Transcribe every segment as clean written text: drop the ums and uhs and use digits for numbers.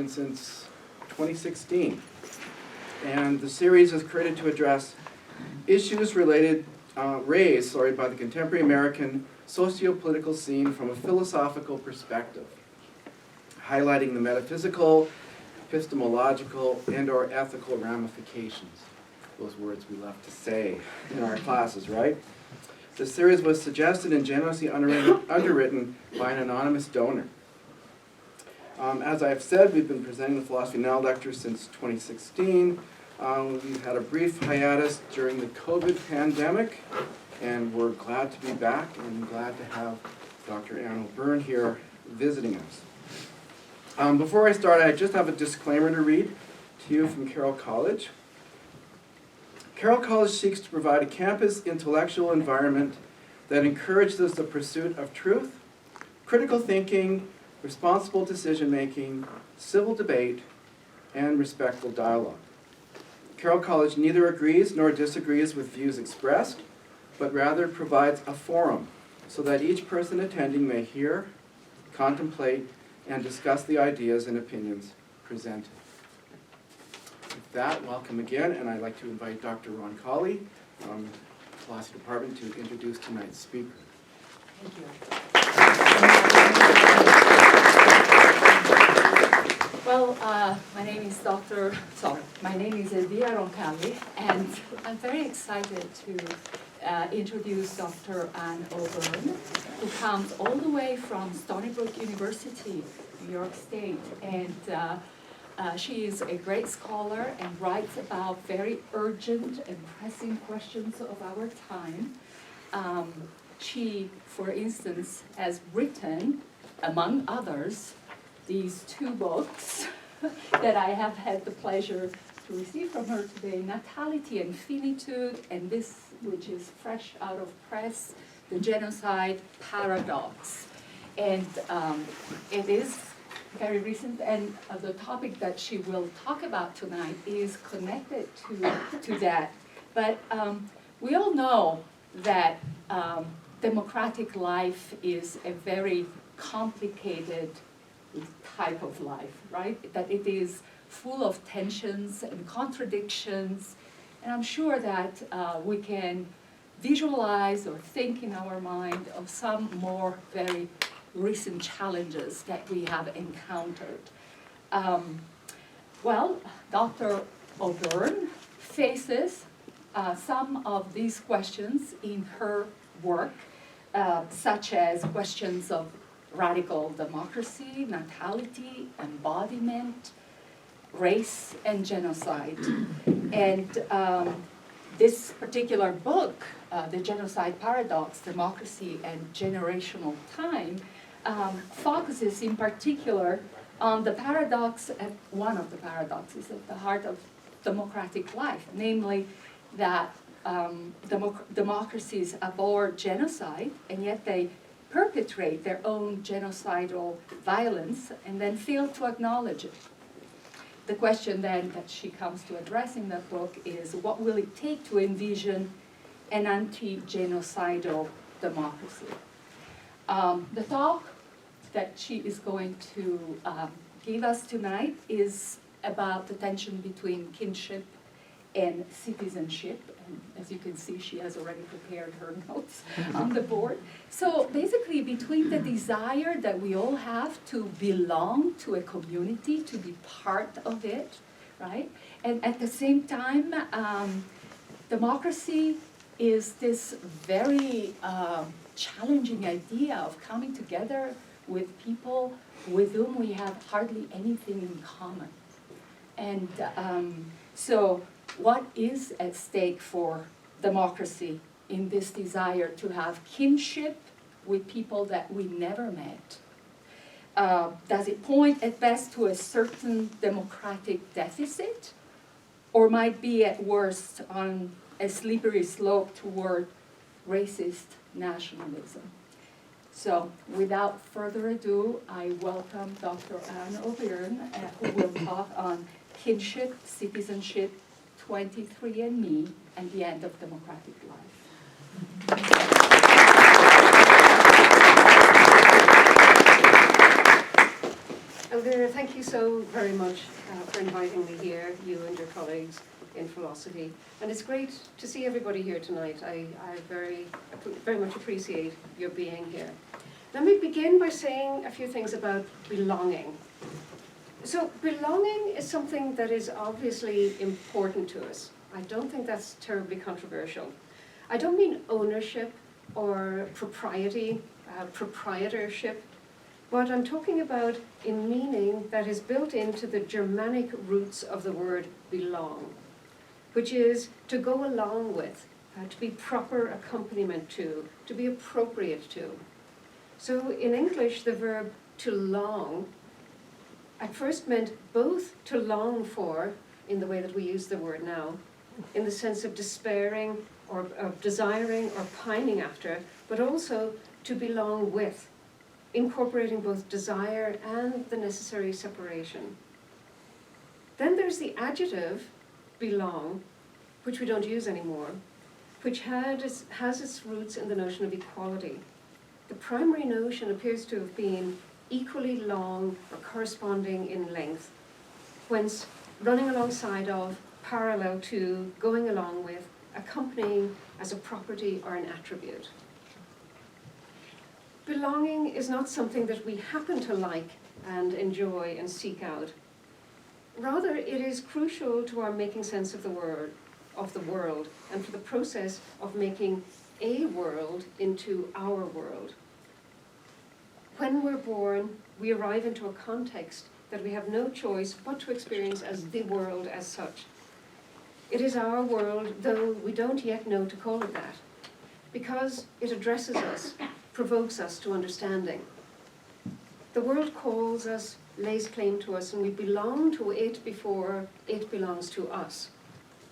been since 2016. And the series is created to address issues raised by the contemporary American socio-political scene from a philosophical perspective, highlighting the metaphysical, epistemological, and/or ethical ramifications. Those words we love to say in our classes, right? The series was suggested and generously underwritten by an anonymous donor. As I've said, we've been presenting the Philosophy Now lecture since 2016. We've had a brief hiatus during the COVID pandemic, and we're glad to be back and glad to have Dr. Anne O'Byrne here visiting us. Before I start, I just have a disclaimer to read to you from Carroll College. Carroll College seeks to provide a campus intellectual environment that encourages the pursuit of truth, critical thinking, responsible decision-making, civil debate, and respectful dialogue. Carroll College neither agrees nor disagrees with views expressed, but rather provides a forum so that each person attending may hear, contemplate, and discuss the ideas and opinions presented. With that, welcome again, and I'd like to invite Dr. Ron Colley from the Philosophy Department to introduce tonight's speaker. Thank you. Well, my name is Elvira Roncalli, and I'm very excited to introduce Dr. Anne O'Byrne, who comes all the way from Stony Brook University, New York State, and she is a great scholar and writes about very urgent and pressing questions of our time. She, for instance, has written, among others, these two books that I have had the pleasure to receive from her today, Natality and Finitude, and this, which is fresh out of press, The Genocide Paradox. And it is very recent, and the topic that she will talk about tonight is connected to that. But we all know that democratic life is a very complicated type of life, right? That it is full of tensions and contradictions, and I'm sure that we can visualize or think in our mind of some more very recent challenges that we have encountered. Well, Dr. O'Byrne faces some of these questions in her work, such as questions of radical democracy, natality, embodiment, race, and genocide. And this particular book, The Genocide Paradox, Democracy and Generational Time, focuses in particular on the paradox, one of the paradoxes at the heart of democratic life, namely that democracies abhor genocide, and yet they perpetrate their own genocidal violence and then fail to acknowledge it. The question then that she comes to address in that book is, what will it take to envision an anti-genocidal democracy? The talk that she is going to give us tonight is about the tension between kinship and citizenship. And as you can see, she has already prepared her notes on the board. So basically, between the desire that we all have to belong to a community, to be part of it, right? And at the same time, democracy is this very challenging idea of coming together with people with whom we have hardly anything in common. And so what is at stake for democracy in this desire to have kinship with people that we never met? Does it point at best to a certain democratic deficit, or might be at worst on a slippery slope toward racist nationalism? So without further ado, I welcome Dr. Anne O'Byrne, who will talk on kinship, citizenship, 23andMe, and the end of democratic life. Thank you so very much for inviting me here, you and your colleagues in philosophy. And it's great to see everybody here tonight. I very much appreciate your being here. Let me begin by saying a few things about belonging. So belonging is something that is obviously important to us. I don't think that's terribly controversial. I don't mean ownership or propriety, proprietorship, but I'm talking about a meaning that is built into the Germanic roots of the word belong, which is to go along with, to be proper accompaniment to be appropriate to. So in English, the verb to long at first meant both to long for, in the way that we use the word now, in the sense of despairing or of desiring or pining after, but also to belong with, incorporating both desire and the necessary separation. Then there's the adjective belong, which we don't use anymore, which has its roots in the notion of equality. The primary notion appears to have been equally long or corresponding in length, whence running alongside of, parallel to, going along with, accompanying as a property or an attribute. Belonging is not something that we happen to like and enjoy and seek out. Rather, it is crucial to our making sense of the world, and for the process of making a world into our world. When we're born, we arrive into a context that we have no choice but to experience as the world as such. It is our world, though we don't yet know to call it that, because it addresses us, provokes us to understanding. The world calls us, lays claim to us, and we belong to it before it belongs to us.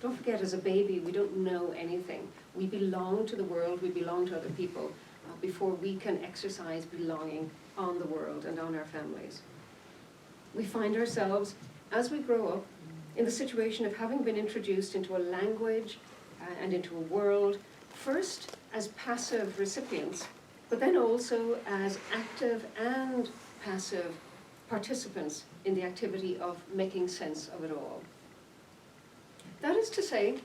Don't forget, as a baby, we don't know anything. We belong to the world, we belong to other people, before we can exercise belonging on the world and on our families. We find ourselves, as we grow up, in the situation of having been introduced into a language and into a world, first as passive recipients, but then also as active and passive participants in the activity of making sense of it all. That is to say,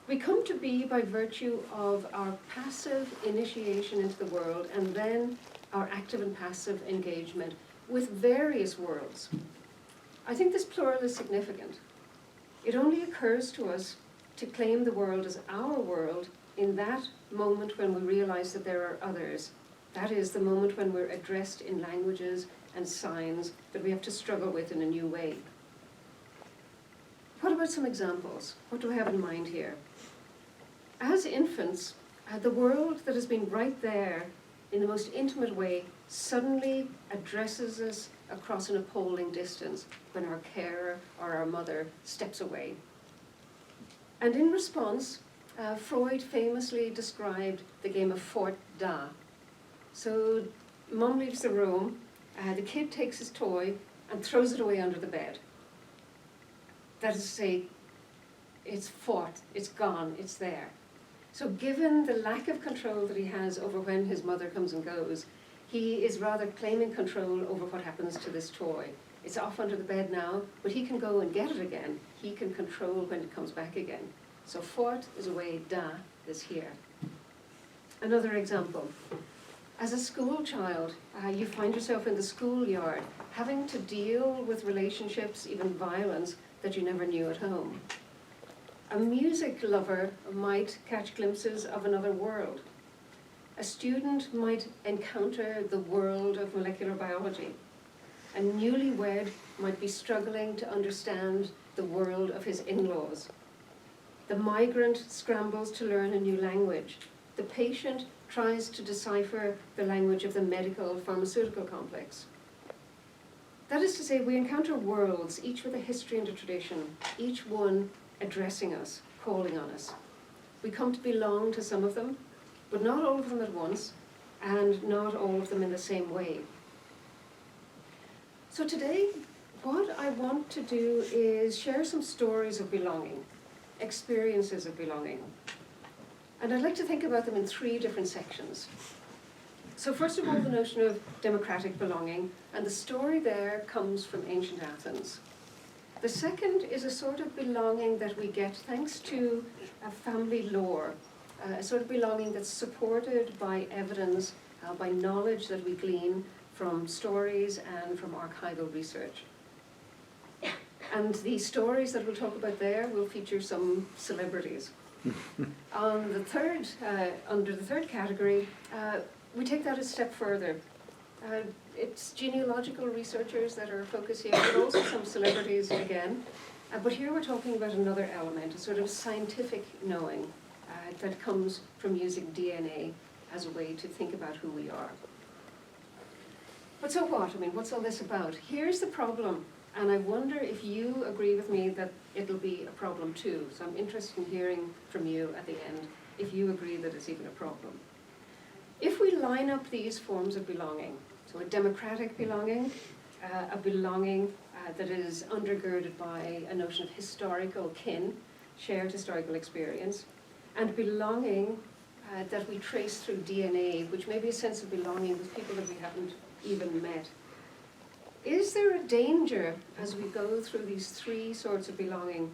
we come to be by virtue of our passive initiation into the world and then our active and passive engagement with various worlds. I think this plural is significant. It only occurs to us to claim the world as our world in that moment when we realize that there are others. That is the moment when we're addressed in languages and signs that we have to struggle with in a new way. What about some examples? What do I have in mind here? As infants, the world that has been right there in the most intimate way suddenly addresses us across an appalling distance when our carer or our mother steps away. And in response, Freud famously described the game of Fort Da. So mom leaves the room, the kid takes his toy and throws it away under the bed. That is to say, it's fought, it's gone, it's there. So given the lack of control that he has over when his mother comes and goes, he is rather claiming control over what happens to this toy. It's off under the bed now, but he can go and get it again. He can control when it comes back again. So fort is away, da is here. Another example. As a school child, you find yourself in the schoolyard, having to deal with relationships, even violence, that you never knew at home. A music lover might catch glimpses of another world. A student might encounter the world of molecular biology. A newlywed might be struggling to understand the world of his in-laws. The migrant scrambles to learn a new language. The patient tries to decipher the language of the medical pharmaceutical complex. That is to say, we encounter worlds, each with a history and a tradition, each one addressing us, calling on us. We come to belong to some of them, but not all of them at once, and not all of them in the same way. So today, what I want to do is share some stories of belonging, experiences of belonging. And I'd like to think about them in three different sections. So first of all, the notion of democratic belonging, and the story there comes from ancient Athens. The second is a sort of belonging that we get thanks to a family lore, a sort of belonging that's supported by evidence, by knowledge that we glean from stories and from archival research. And the stories that we'll talk about there will feature some celebrities. On the third, under the third category, we take that a step further. It's genealogical researchers that are focused here, but also some celebrities again. But here we're talking about another element, a sort of scientific knowing that comes from using DNA as a way to think about who we are. But so what? I mean, what's all this about? Here's the problem, and I wonder if you agree with me that it'll be a problem too. So I'm interested in hearing from you at the end if you agree that it's even a problem. If we line up these forms of belonging, so a democratic belonging, a belonging that is undergirded by a notion of historical kin, shared historical experience, and belonging that we trace through DNA, which may be a sense of belonging with people that we haven't even met. Is there a danger as we go through these three sorts of belonging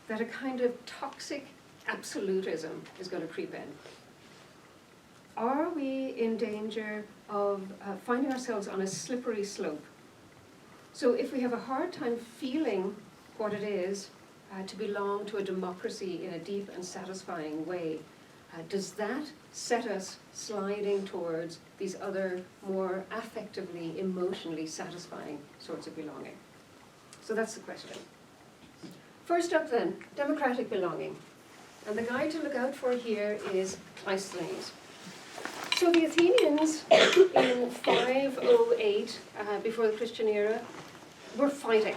that a kind of toxic absolutism is going to creep in? Are we in danger of finding ourselves on a slippery slope? So if we have a hard time feeling what it is to belong to a democracy in a deep and satisfying way, does that set us sliding towards these other more affectively, emotionally satisfying sorts of belonging? So that's the question. First up then, democratic belonging. And the guy to look out for here is Cleisthenes. So the Athenians in 508, before the Christian era, were fighting.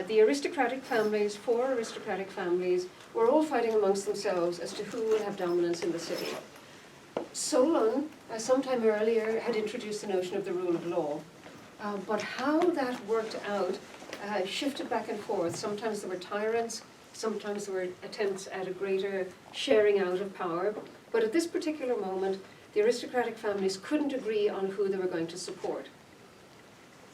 The aristocratic families, four aristocratic families, were all fighting amongst themselves as to who will have dominance in the city. Solon, sometime earlier, had introduced the notion of the rule of law. But how that worked out shifted back and forth. Sometimes there were tyrants, sometimes there were attempts at a greater sharing out of power. But at this particular moment, the aristocratic families couldn't agree on who they were going to support.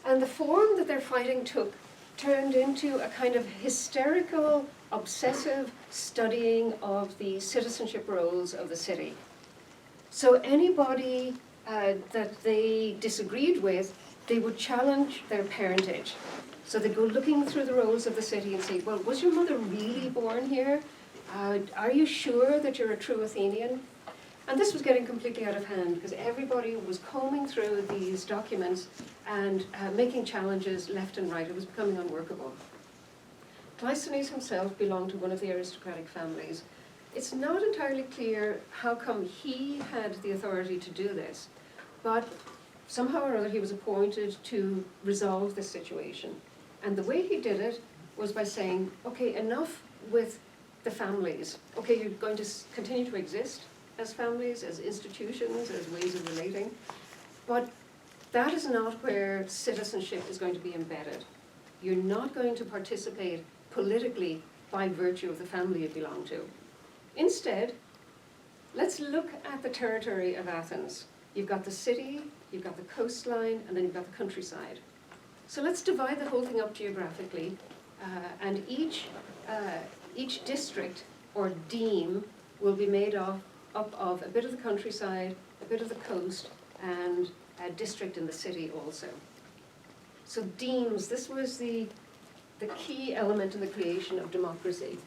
And the form that their fighting took turned into a kind of hysterical, obsessive studying of the citizenship roles of the city. So anybody that they disagreed with, they would challenge their parentage. So they'd go looking through the rolls of the city and say, well, was your mother really born here? Are you sure that you're a true Athenian? And this was getting completely out of hand because everybody was combing through these documents and making challenges left and right. It was becoming unworkable. Cleisthenes himself belonged to one of the aristocratic families. It's not entirely clear how come he had the authority to do this, but somehow or other he was appointed to resolve this situation. And the way he did it was by saying, okay, enough with the families. Okay, you're going to continue to exist as families, as institutions, as ways of relating, but that is not where citizenship is going to be embedded. You're not going to participate politically by virtue of the family you belong to. Instead, let's look at the territory of Athens. You've got the city, you've got the coastline, and then you've got the countryside. So let's divide the whole thing up geographically, and each district or deme will be made up of a bit of the countryside, a bit of the coast, and a district in the city also. So demes, this was the key element in the creation of democracy.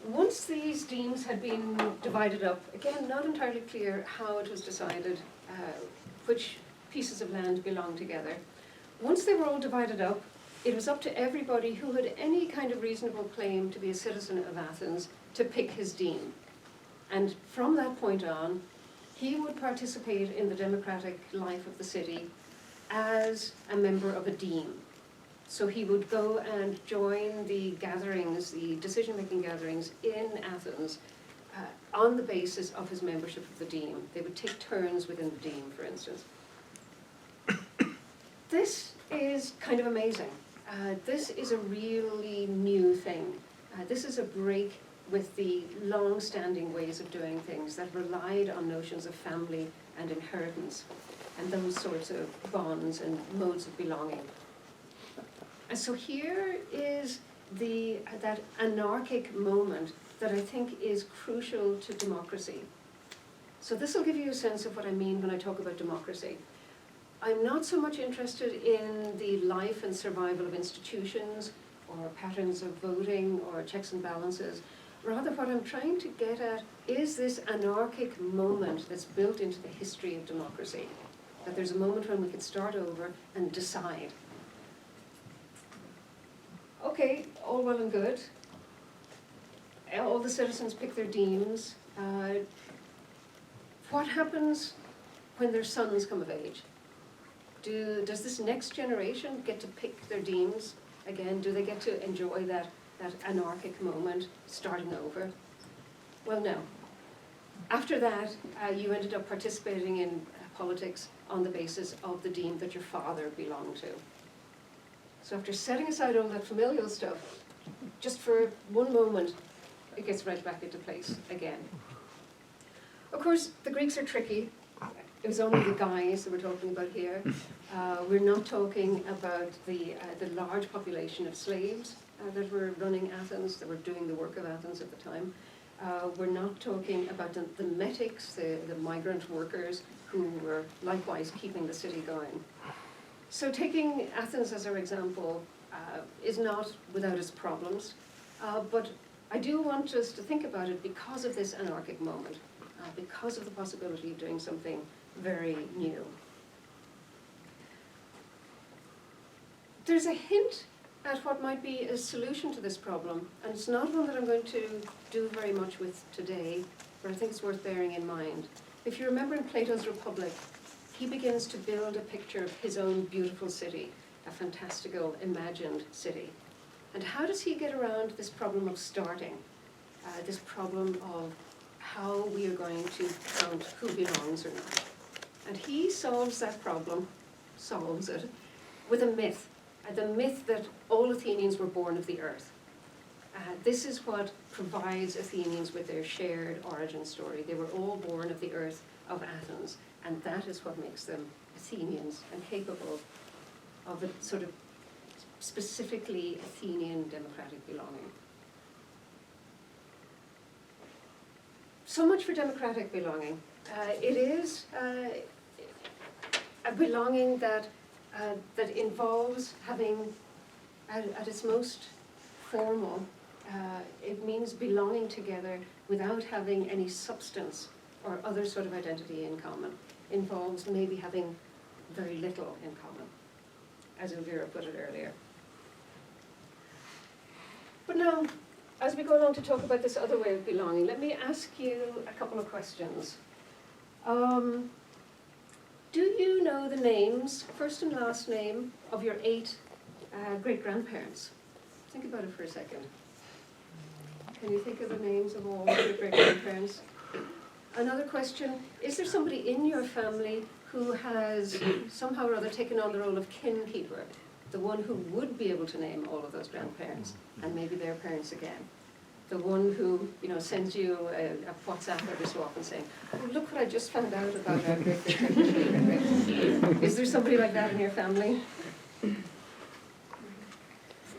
Once these demes had been divided up, again, not entirely clear how it was decided which pieces of land belonged together. Once they were all divided up, it was up to everybody who had any kind of reasonable claim to be a citizen of Athens to pick his deme. And from that point on, he would participate in the democratic life of the city as a member of a deme. So he would go and join the gatherings, the decision-making gatherings in Athens on the basis of his membership of the deme. They would take turns within the deme, for instance. This is kind of amazing. This is a really new thing. This is a break with the long-standing ways of doing things that relied on notions of family and inheritance and those sorts of bonds and modes of belonging. And so here is that anarchic moment that I think is crucial to democracy. So this will give you a sense of what I mean when I talk about democracy. I'm not so much interested in the life and survival of institutions or patterns of voting or checks and balances. Rather, what I'm trying to get at is this anarchic moment that's built into the history of democracy. That there's a moment when we could start over and decide. Okay, all well and good. All the citizens pick their deans. What happens when their sons come of age? Does this next generation get to pick their deans again? Do they get to enjoy that anarchic moment, starting over? Well, no. After that, you ended up participating in politics on the basis of the dean that your father belonged to. So after setting aside all that familial stuff, just for one moment, it gets right back into place again. Of course, the Greeks are tricky. It was only the guys that we're talking about here. We're not talking about the large population of slaves that were running Athens, that were doing the work of Athens at the time. We're not talking about the metics, the migrant workers who were likewise keeping the city going. So taking Athens as our example is not without its problems, but I do want us to think about it because of this anarchic moment, because of the possibility of doing something very new. There's a hint at what might be a solution to this problem, and it's not one that I'm going to do very much with today, but I think it's worth bearing in mind. If you remember in Plato's Republic, he begins to build a picture of his own beautiful city, a fantastical, imagined city. And how does he get around this problem of starting, this problem of how we are going to count who belongs or not? And he solves that problem, solves it, with a myth. The myth that all Athenians were born of the earth. This is what provides Athenians with their shared origin story. They were all born of the earth of Athens, and that is what makes them Athenians and capable of a sort of specifically Athenian democratic belonging. So much for democratic belonging. It is a belonging that involves having, at its most formal, it means belonging together without having any substance or other sort of identity in common. Involves maybe having very little in common, as Elvira put it earlier. But now, as we go along to talk about this other way of belonging, let me ask you a couple of questions. Do you know the names, first and last name, of your 8 great-grandparents? Think about it for a second. Can you think of the names of all your great-grandparents? Another question, is there somebody in your family who has somehow or other taken on the role of kin-keeper, the one who would be able to name all of those grandparents, and maybe their parents again? The one who, sends you a WhatsApp every so often saying, oh, look what I just found out about our great-great-great-great-great. Is there somebody like that in your family?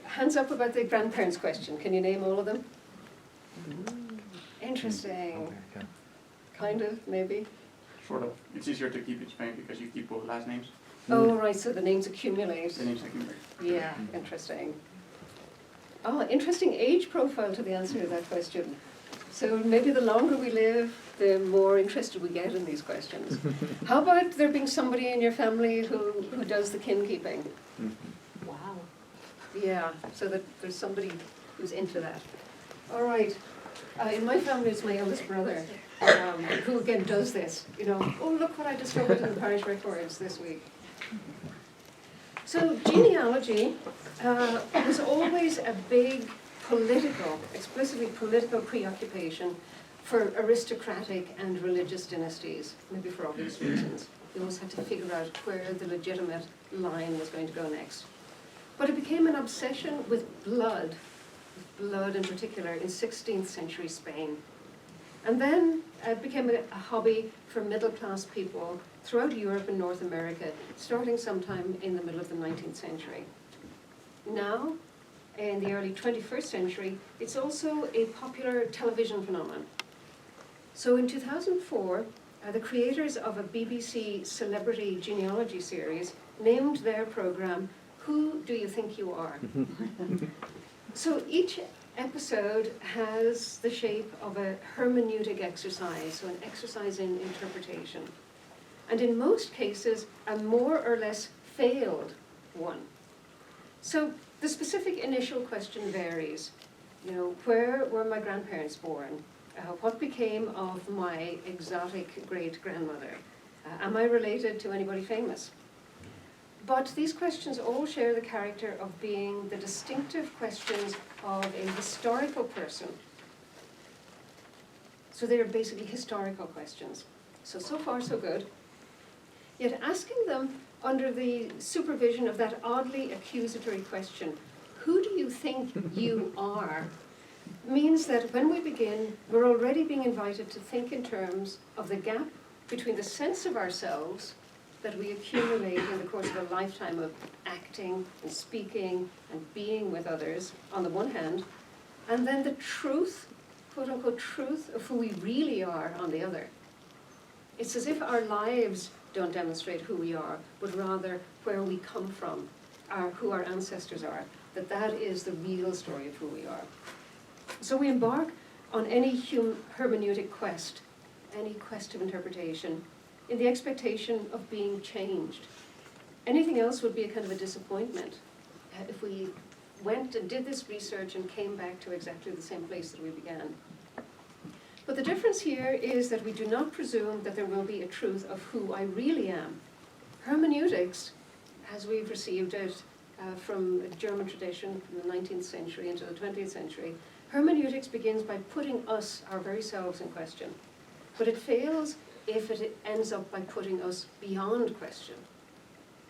Hands up about the grandparents question. Can you name all of them? Interesting. Kind of, maybe? Sort of. It's easier to keep in Spain because you keep both last names. Oh, right, so the names accumulate. The names accumulate. Yeah, interesting. Oh, interesting age profile to the answer to that question. So maybe the longer we live, the more interested we get in these questions. How about there being somebody in your family who does the kin keeping? Wow. Yeah, so that there's somebody who's into that. All right. In my family, it's my eldest brother who again does this. Oh, look what I discovered in the parish records this week. So genealogy was always a big explicitly political preoccupation for aristocratic and religious dynasties, maybe for obvious reasons. They always had to figure out where the legitimate line was going to go next. But it became an obsession with blood, blood in particular in 16th century Spain. And then it became a hobby for middle-class people throughout Europe and North America, starting sometime in the middle of the 19th century. Now, in the early 21st century, it's also a popular television phenomenon. So in 2004, the creators of a BBC celebrity genealogy series named their program, Who Do You Think You Are? So each episode has the shape of a hermeneutic exercise, so an exercise in interpretation. And in most cases, a more or less failed one. So the specific initial question varies. You know, where were my grandparents born? What became of my exotic great-grandmother? Am I related to anybody famous? But these questions all share the character of being the distinctive questions of a historical person. So they're basically historical questions. So far so good. Yet asking them under the supervision of that oddly accusatory question, who do you think you are, means that when we begin, we're already being invited to think in terms of the gap between the sense of ourselves that we accumulate in the course of a lifetime of acting and speaking and being with others, on the one hand, and then the truth, quote-unquote truth, of who we really are on the other. It's as if our lives don't demonstrate who we are, but rather where we come from, who our ancestors are, that is the real story of who we are. So we embark on any hermeneutic quest, any quest of interpretation, in the expectation of being changed. Anything else would be a kind of a disappointment. If we went and did this research and came back to exactly the same place that we began. But the difference here is that we do not presume that there will be a truth of who I really am. Hermeneutics, as we've received it from the German tradition from the 19th century into the 20th century, hermeneutics begins by putting us, our very selves, in question. But it fails if it ends up by putting us beyond question.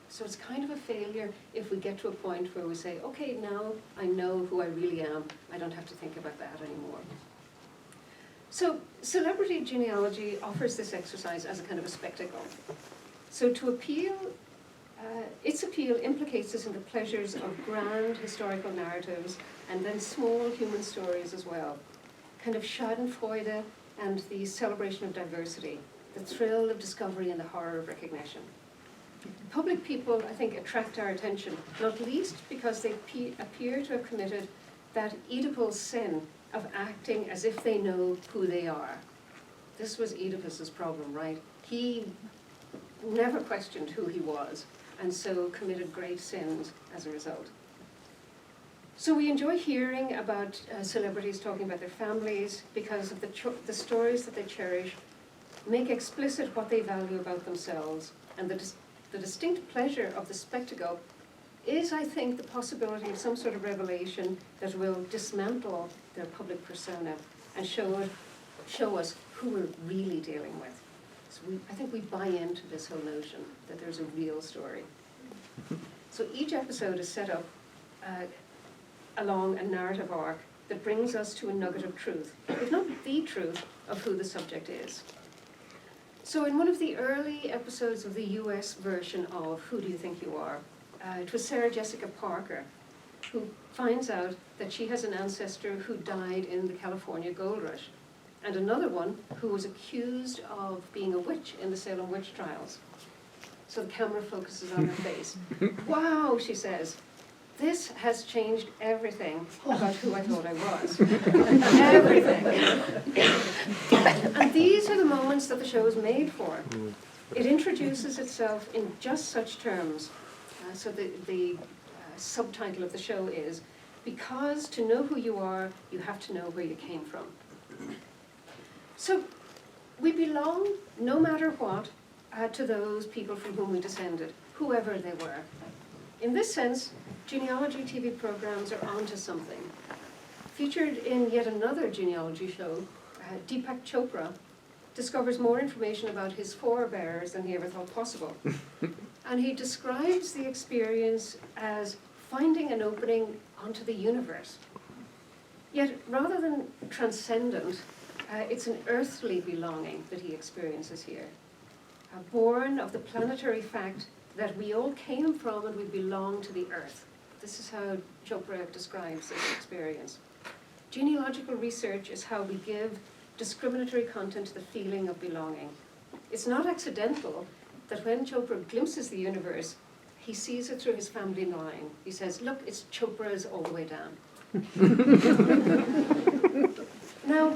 So it's kind of a failure if we get to a point where we say, okay, now I know who I really am. I don't have to think about that anymore. So celebrity genealogy offers this exercise as a kind of a spectacle. So to appeal, its appeal implicates us in the pleasures of grand historical narratives and then small human stories as well. Kind of schadenfreude and the celebration of diversity, the thrill of discovery and the horror of recognition. Public people, I think, attract our attention, not least because they appear to have committed that Oedipal sin of acting as if they know who they are. This was Oedipus's problem, right? He never questioned who he was, and so committed great sins as a result. So we enjoy hearing about celebrities talking about their families because of the stories that they cherish, make explicit what they value about themselves, and the distinct pleasure of the spectacle is, I think, the possibility of some sort of revelation that will dismantle their public persona and show us who we're really dealing with. So I think we buy into this whole notion that there's a real story. So each episode is set up along a narrative arc that brings us to a nugget of truth, if not the truth, of who the subject is. So in one of the early episodes of the US version of Who Do You Think You Are, it was Sarah Jessica Parker who finds out that she has an ancestor who died in the California gold rush, and another one who was accused of being a witch in the Salem witch trials. So the camera focuses on her face. Wow, she says, this has changed everything about who I thought I was. Everything. And these are the moments that the show is made for. It introduces itself in just such terms. So the subtitle of the show is, because to know who you are, you have to know where you came from. So we belong, no matter what, to those people from whom we descended, whoever they were. In this sense, genealogy TV programs are onto something. Featured in yet another genealogy show, Deepak Chopra discovers more information about his forebears than he ever thought possible. And he describes the experience as finding an opening onto the universe. Yet, rather than transcendent, it's an earthly belonging that he experiences here, born of the planetary fact that we all came from and we belong to the earth. This is how Chopra describes this experience. Genealogical research is how we give discriminatory content to the feeling of belonging. It's not accidental that when Chopra glimpses the universe, he sees it through his family line. He says, look, it's Chopra's all the way down. Now,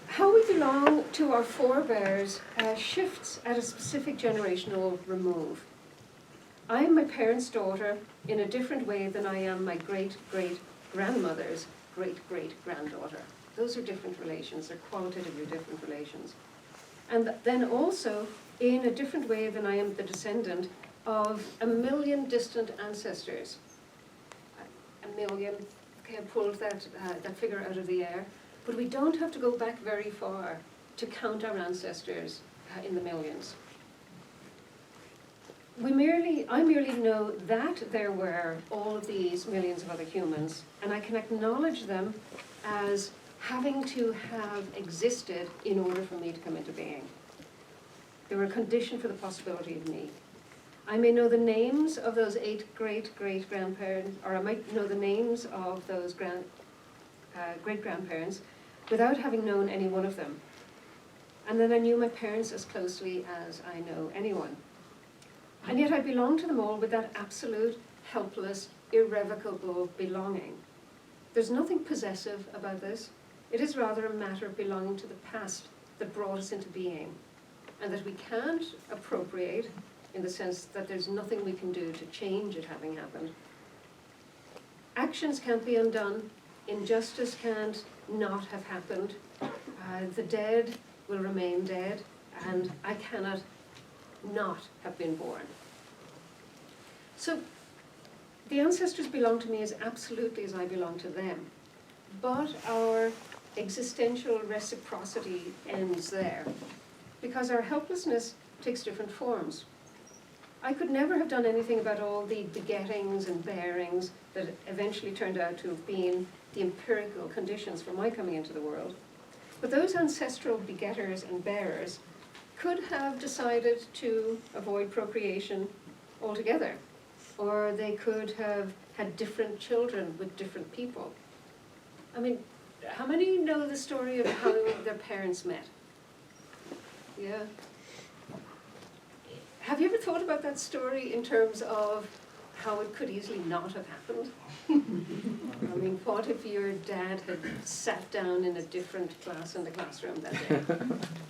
how we belong to our forebears shifts at a specific generational remove. I am my parents' daughter in a different way than I am my great-great-grandmother's great-great-granddaughter. Those are different relations, they're qualitatively different relations. And then also, in a different way than I am the descendant of 1 million distant ancestors. 1 million, okay, I pulled that figure out of the air, but we don't have to go back very far to count our ancestors in the millions. I merely know that there were all of these millions of other humans, and I can acknowledge them as having to have existed in order for me to come into being. They were a condition for the possibility of me. I may know the names of those 8 great-great-grandparents, or I might know the names of those great-grandparents without having known any one of them. And then I knew my parents as closely as I know anyone. And yet I belong to them all with that absolute, helpless, irrevocable belonging. There's nothing possessive about this. It is rather a matter of belonging to the past that brought us into being, and that we can't appropriate in the sense that there's nothing we can do to change it having happened. Actions can't be undone. Injustice can't not have happened. The dead will remain dead, and I cannot not have been born. So the ancestors belong to me as absolutely as I belong to them, but our existential reciprocity ends there, because our helplessness takes different forms. I could never have done anything about all the begettings and bearings that eventually turned out to have been the empirical conditions for my coming into the world. But those ancestral begetters and bearers could have decided to avoid procreation altogether, or they could have had different children with different people. I mean, how many know the story of how their parents met? Yeah. Have you ever thought about that story in terms of how it could easily not have happened? I mean, what if your dad had sat down in a different class in the classroom that day?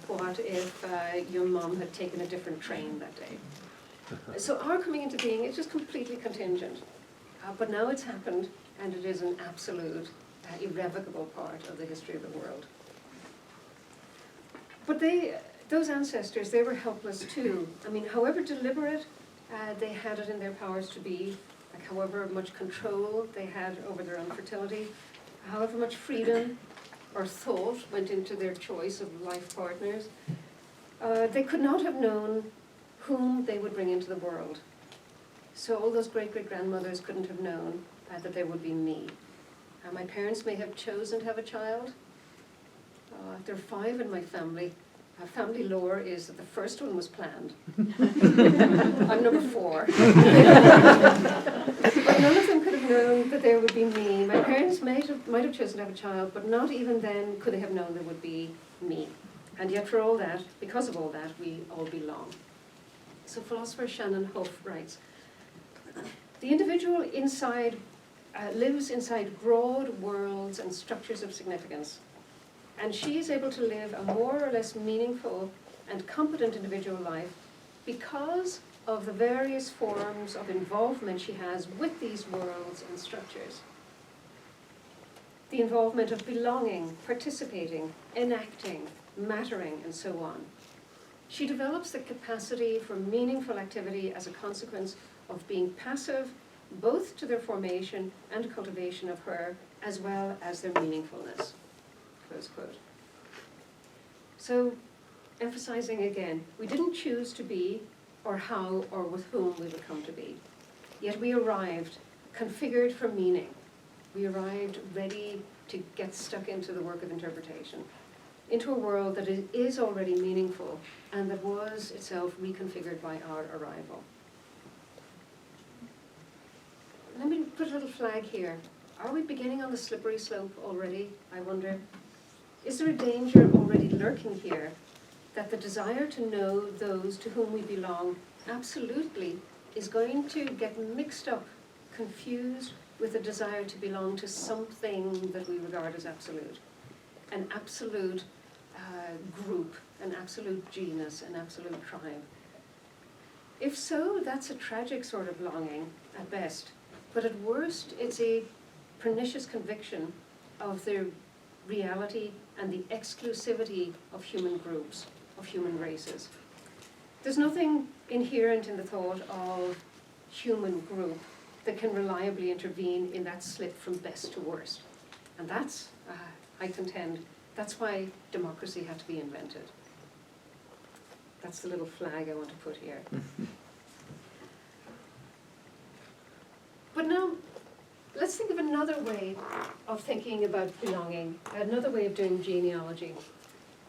What if your mom had taken a different train that day? So our coming into being is just completely contingent. But now it's happened, and it is an absolute, irrevocable part of the history of the world. But those ancestors, they were helpless too. I mean, however deliberate they had it in their powers to be, like however much control they had over their own fertility, however much freedom or thought went into their choice of life partners, they could not have known whom they would bring into the world. So all those great-great-grandmothers couldn't have known that there would be me. My parents may have chosen to have a child. There are 5 in my family. Family lore is that the first one was planned. I'm number 4. But none of them could have known that there would be me. My parents might have chosen to have a child, but not even then could they have known there would be me. And yet for all that, because of all that, we all belong. So philosopher Shannon Hoff writes, the individual lives inside broad worlds and structures of significance. And she is able to live a more or less meaningful and competent individual life because of the various forms of involvement she has with these worlds and structures. The involvement of belonging, participating, enacting, mattering, and so on. She develops the capacity for meaningful activity as a consequence of being passive, both to their formation and cultivation of her, as well as their meaningfulness. Close quote. So, emphasizing again, we didn't choose to be, or how, or with whom we would come to be. Yet we arrived, configured for meaning. We arrived ready to get stuck into the work of interpretation, into a world that is already meaningful and that was itself reconfigured by our arrival. Let me put a little flag here. Are we beginning on the slippery slope already, I wonder? Is there a danger already lurking here that the desire to know those to whom we belong absolutely is going to get mixed up, confused with a desire to belong to something that we regard as absolute? An absolute group, an absolute genus, an absolute tribe. If so, that's a tragic sort of longing at best, but at worst it's a pernicious conviction of the reality and the exclusivity of human groups, of human races. There's nothing inherent in the thought of human group that can reliably intervene in that slip from best to worst. And that's, I contend, that's why democracy had to be invented. That's the little flag I want to put here. But now, let's think of another way of thinking about belonging, another way of doing genealogy.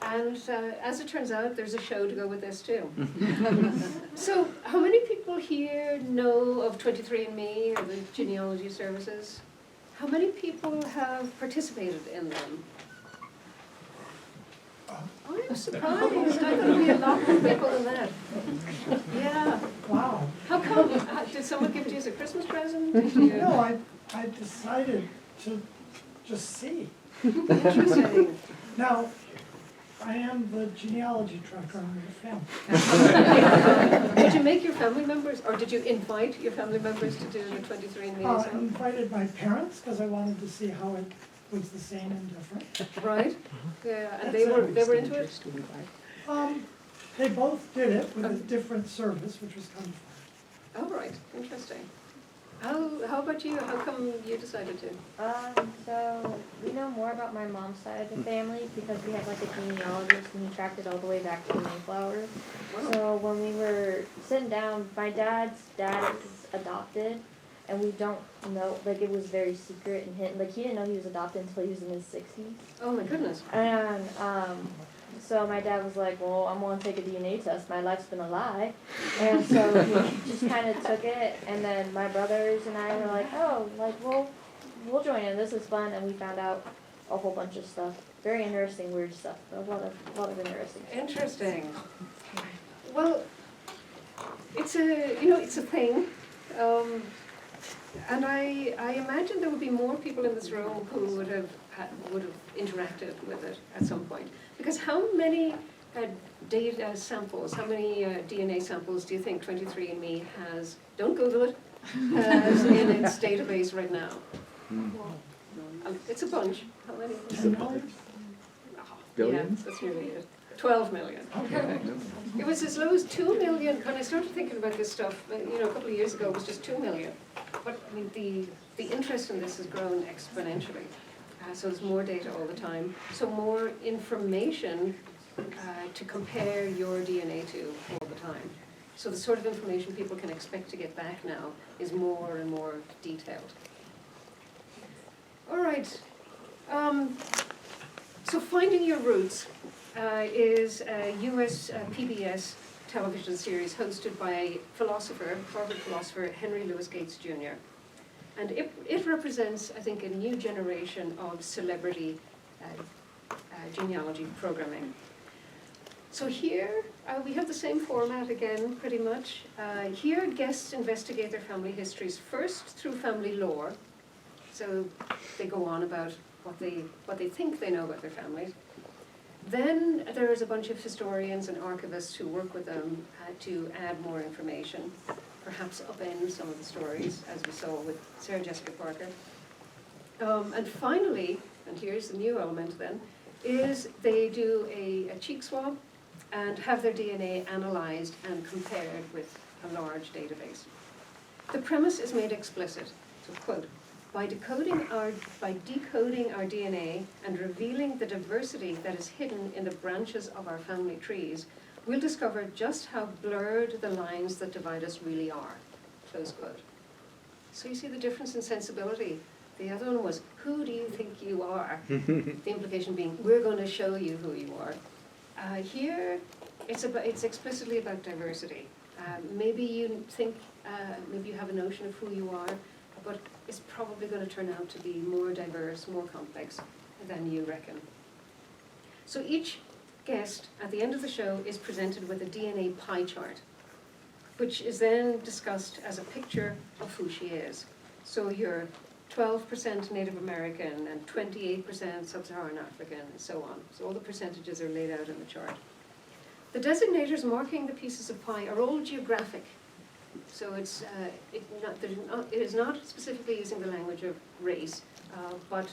And as it turns out, there's a show to go with this too. So, how many people here know of 23andMe or the genealogy services? How many people have participated in them? I'm surprised. I thought it would be a lot more people than that. Yeah. Wow. How come? Did someone give it to you as a Christmas present? Did you? No, I decided to just see. Interesting. Now, I am the genealogy tracker on your family. Did you make your family members, or did you invite your family members to do the 23andMe as I well? invited my parents because I wanted to see how it was the same and different. Right? Yeah, and they were into it? They both did it with a different service, which was kind of fun. Oh, right. Interesting. How about you? How come you decided to? So we know more about my mom's side of the family because we have like a genealogist and he tracked it all the way back to the Mayflowers. Wow. So when we were sitting down, my dad's dad is adopted and we don't know, like it was very secret and hidden. Like he didn't know he was adopted until he was in his 60s. Oh my goodness. And so my dad was like, well, I'm going to take a DNA test. My life's been a lie. And so he just kind of took it. And then my brothers and I were like, oh, like, we'll join in. This is fun. And we found out a whole bunch of stuff. Very interesting, weird stuff. A lot of interesting stuff. Interesting. Well, it's a thing. And I imagine there would be more people in this room who would have interacted with it at some point. Because how many data samples, how many DNA samples do you think 23andMe has, don't Google it, has in its database right now? It's a bunch. How many? 10 million? Billions? Yeah, that's really it. 12 million. Perfect. It was as low as 2 million when I started thinking about this stuff. A couple of years ago, it was just 2 million. But I mean, the interest in this has grown exponentially. So there's more data all the time. So more information to compare your DNA to all the time. So the sort of information people can expect to get back now is more and more detailed. All right. So Finding Your Roots is a US PBS television series hosted by Harvard philosopher Henry Louis Gates Jr. And it represents, I think, a new generation of celebrity genealogy programming. So here, we have the same format again, pretty much. Here, guests investigate their family histories first through family lore. So they go on about what they think they know about their families. Then there's a bunch of historians and archivists who work with them to add more information, perhaps upend some of the stories, as we saw with Sarah Jessica Parker. And finally, and here's the new element then, is they do a cheek swab and have their DNA analyzed and compared with a large database. The premise is made explicit, so quote, by decoding our DNA and revealing the diversity that is hidden in the branches of our family trees, we'll discover just how blurred the lines that divide us really are, close quote. So you see the difference in sensibility. The other one was, who do you think you are? The implication being, we're going to show you who you are. Here, it's explicitly about diversity. Maybe you think, maybe you have a notion of who you are, but it's probably going to turn out to be more diverse, more complex than you reckon. So each guest at the end of the show is presented with a DNA pie chart, which is then discussed as a picture of who she is. So you're 12% Native American and 28% Sub-Saharan African and so on. So all the percentages are laid out in the chart. The designators marking the pieces of pie are all geographic. So it is not specifically using the language of race, but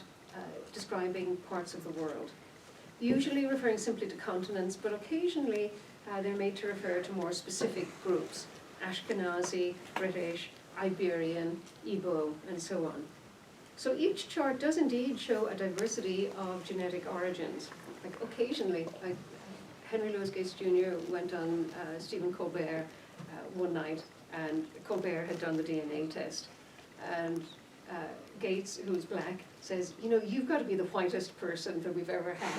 describing parts of the world. Usually referring simply to continents, but occasionally they're made to refer to more specific groups. Ashkenazi, British, Iberian, Igbo, and so on. So each chart does indeed show a diversity of genetic origins. Like occasionally, like Henry Louis Gates Jr. went on Stephen Colbert one night, and Colbert had done the DNA test. And Gates, who's black, says, you know, you've got to be the whitest person that we've ever had.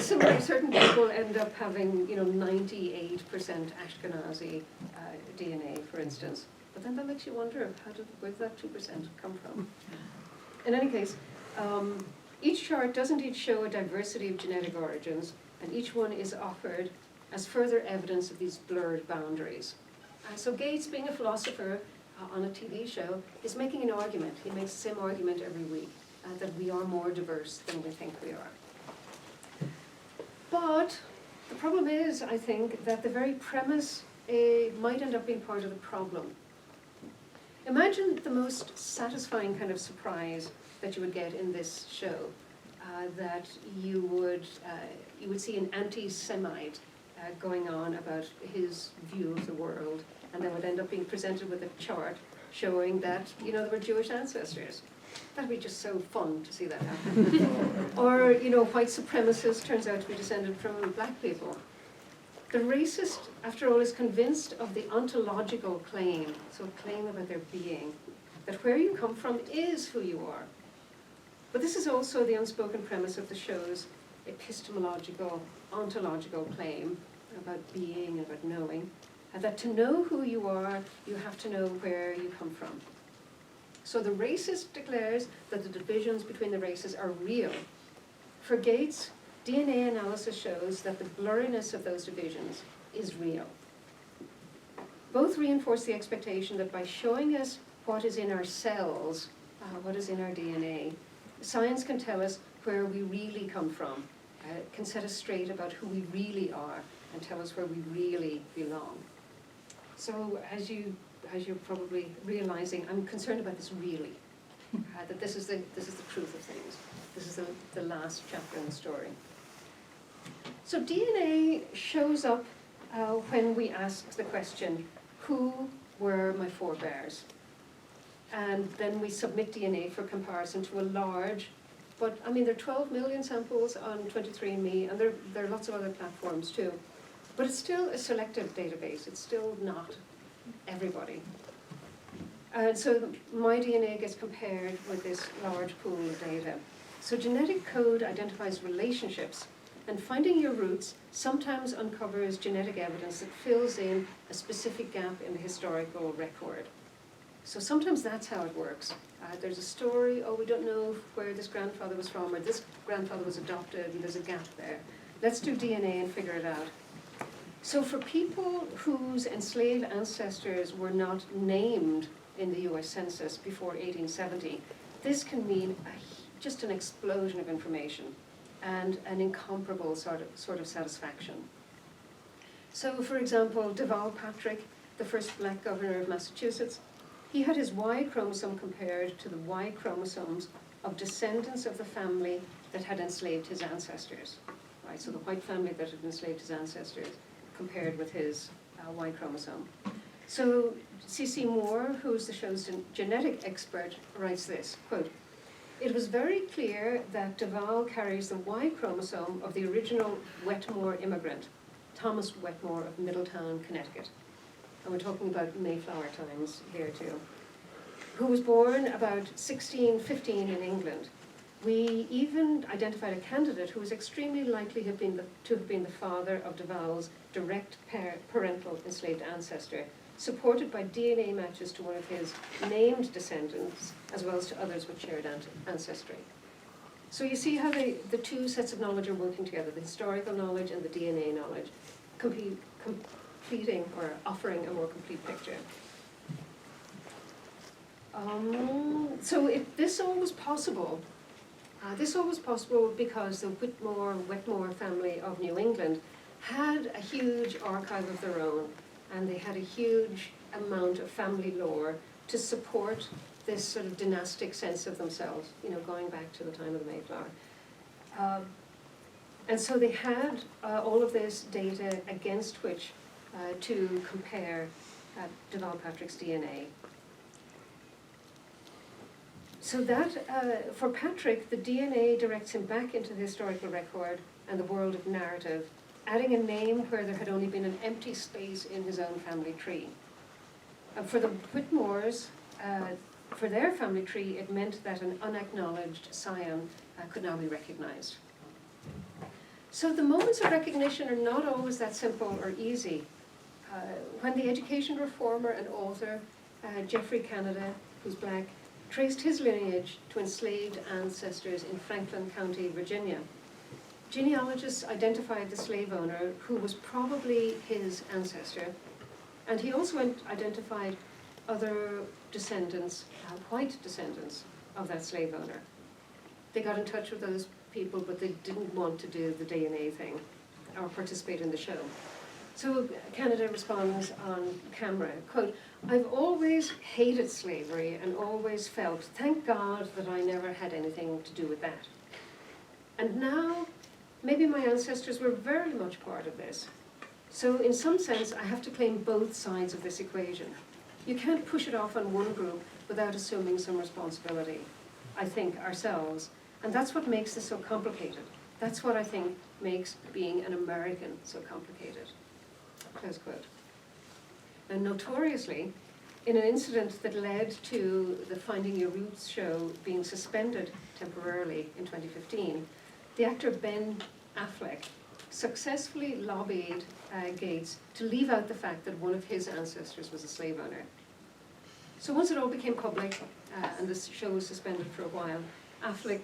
Similarly, certain people end up having, 98% Ashkenazi DNA, for instance. But then that makes you wonder, where did that 2% come from? In any case, each chart does indeed show a diversity of genetic origins, and each one is offered as further evidence of these blurred boundaries. So Gates, being a philosopher on a TV show, is making an argument. He makes the same argument every week, that we are more diverse than we think we are. But the problem is, I think, that the very premise might end up being part of the problem. Imagine the most satisfying kind of surprise that you would get in this show, that you would see an anti-Semite going on about his view of the world, and then would end up being presented with a chart showing that, there were Jewish ancestors. That'd be just so fun to see that happen. Or, white supremacist turns out to be descended from black people. The racist, after all, is convinced of the ontological claim, so a claim about their being, that where you come from is who you are. But this is also the unspoken premise of the show's epistemological, ontological claim about being, about knowing, and that to know who you are, you have to know where you come from. So the racist declares that the divisions between the races are real. For Gates, DNA analysis shows that the blurriness of those divisions is real. Both reinforce the expectation that by showing us what is in our cells, what is in our DNA, science can tell us where we really come from, can set us straight about who we really are, and tell us where we really belong. So as you're probably realizing, I'm concerned about this really, that this is the truth of things. This is the last chapter in the story. So DNA shows up when we ask the question, who were my forebears? And then we submit DNA for comparison to a large, but there are 12 million samples on 23andMe, and there are lots of other platforms too. But it's still a selective database. It's still not everybody. And so my DNA gets compared with this large pool of data. So genetic code identifies relationships, and finding your roots sometimes uncovers genetic evidence that fills in a specific gap in the historical record. So sometimes that's how it works. There's a story, we don't know where this grandfather was from, or this grandfather was adopted, and there's a gap there. Let's do DNA and figure it out. So for people whose enslaved ancestors were not named in the US Census before 1870, this can mean just an explosion of information and an incomparable sort of satisfaction. So for example, Deval Patrick, the first black governor of Massachusetts, he had his Y chromosome compared to the Y chromosomes of descendants of the family that had enslaved his ancestors. Right, so the white family that had enslaved his ancestors compared with his Y chromosome. So C.C. Moore, who's the show's genetic expert, writes this, quote, "It was very clear that Deval carries the Y chromosome of the original Wetmore immigrant, Thomas Wetmore of Middletown, Connecticut." And we're talking about Mayflower times here too. who was born about 1615 in England. We even identified a candidate who was extremely likely to have been the father of de Val's direct parental enslaved ancestor, supported by DNA matches to one of his named descendants, as well as to others with shared ancestry. So you see how the two sets of knowledge are working together, the historical knowledge and the DNA knowledge, completing or offering a more complete picture. So this all was possible because the Whitmore family of New England had a huge archive of their own, and they had a huge amount of family lore to support this sort of dynastic sense of themselves, going back to the time of the Mayflower. And so they had all of this data against which to compare de Val Patrick's DNA. So that, for Patrick, the DNA directs him back into the historical record and the world of narrative, adding a name where there had only been an empty space in his own family tree. For the Whitmores, for their family tree, it meant that an unacknowledged scion could now be recognized. So the moments of recognition are not always that simple or easy. When the education reformer and author, Geoffrey Canada, who's black, traced his lineage to enslaved ancestors in Franklin County, Virginia, genealogists identified the slave owner who was probably his ancestor, and he also identified other descendants, white descendants of that slave owner. They got in touch with those people, but they didn't want to do the DNA thing or participate in the show. So Canada responds on camera, quote, "I've always hated slavery and always felt, thank God that I never had anything to do with that. And now, maybe my ancestors were very much part of this. So in some sense, I have to claim both sides of this equation. You can't push it off on one group without assuming some responsibility, I think, ourselves. And that's what makes this so complicated. That's what I think makes being an American so complicated." Close quote. And notoriously, in an incident that led to the Finding Your Roots show being suspended temporarily in 2015, the actor Ben Affleck successfully lobbied Gates to leave out the fact that one of his ancestors was a slave owner. So once it all became public and the show was suspended for a while, Affleck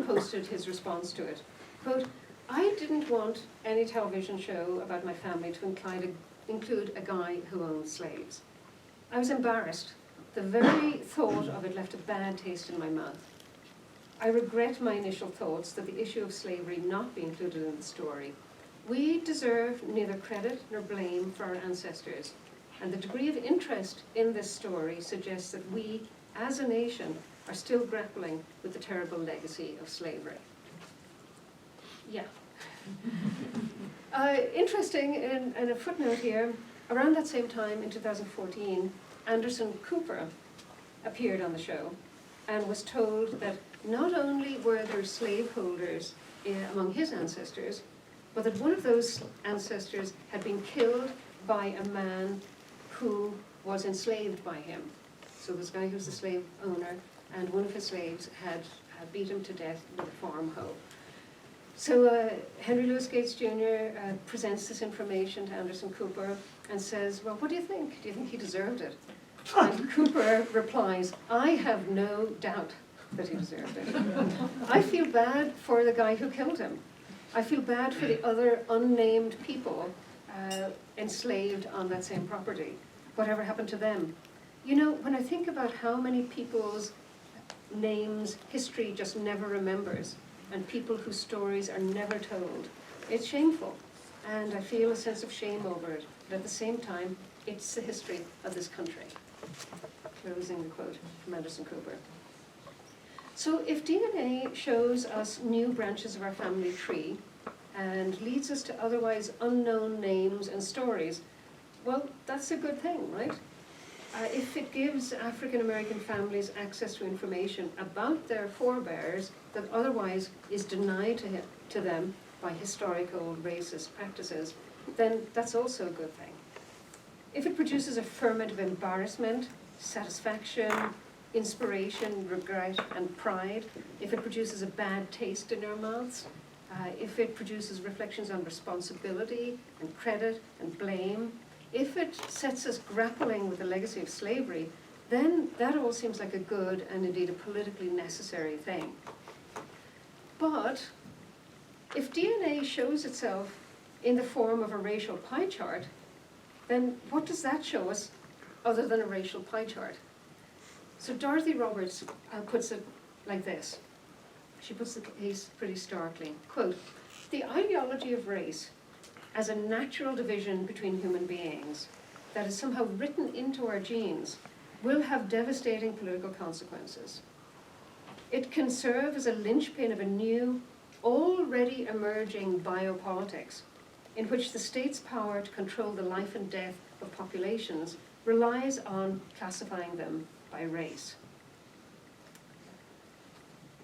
posted his response to it. Quote, "I didn't want any television show about my family to include a guy who owned slaves. I was embarrassed. The very thought of it left a bad taste in my mouth. I regret my initial thoughts that the issue of slavery not be included in the story. We deserve neither credit nor blame for our ancestors, and the degree of interest in this story suggests that we, as a nation, are still grappling with the terrible legacy of slavery." Yeah. Interesting, in a footnote here, around that same time in 2014, Anderson Cooper appeared on the show and was told that not only were there slaveholders among his ancestors, but that one of those ancestors had been killed by a man who was enslaved by him. So this guy who's a slave owner, and one of his slaves had beat him to death with a farm hoe. So Henry Louis Gates Jr. Presents this information to Anderson Cooper and says, "Well, what do you think? Do you think he deserved it?" And Cooper replies, "I have no doubt that he deserved it. I feel bad for the guy who killed him. I feel bad for the other unnamed people enslaved on that same property. Whatever happened to them? When I think about how many people's names history just never remembers, and people whose stories are never told, it's shameful. And I feel a sense of shame over it. But at the same time, it's the history of this country." Closing the quote from Anderson Cooper. So if DNA shows us new branches of our family tree and leads us to otherwise unknown names and stories, well, that's a good thing, right? If it gives African American families access to information about their forebears that otherwise is denied to them by historical racist practices, then that's also a good thing. If it produces a ferment of embarrassment, satisfaction, inspiration, regret, and pride, if it produces a bad taste in our mouths, if it produces reflections on responsibility and credit and blame, if it sets us grappling with the legacy of slavery, then that all seems like a good and indeed a politically necessary thing. But if DNA shows itself in the form of a racial pie chart, then what does that show us other than a racial pie chart? So Dorothy Roberts puts it like this. She puts the case pretty starkly. Quote, "The ideology of race as a natural division between human beings that is somehow written into our genes will have devastating political consequences. It can serve as a linchpin of a new, already emerging biopolitics in which the state's power to control the life and death of populations relies on classifying them by race."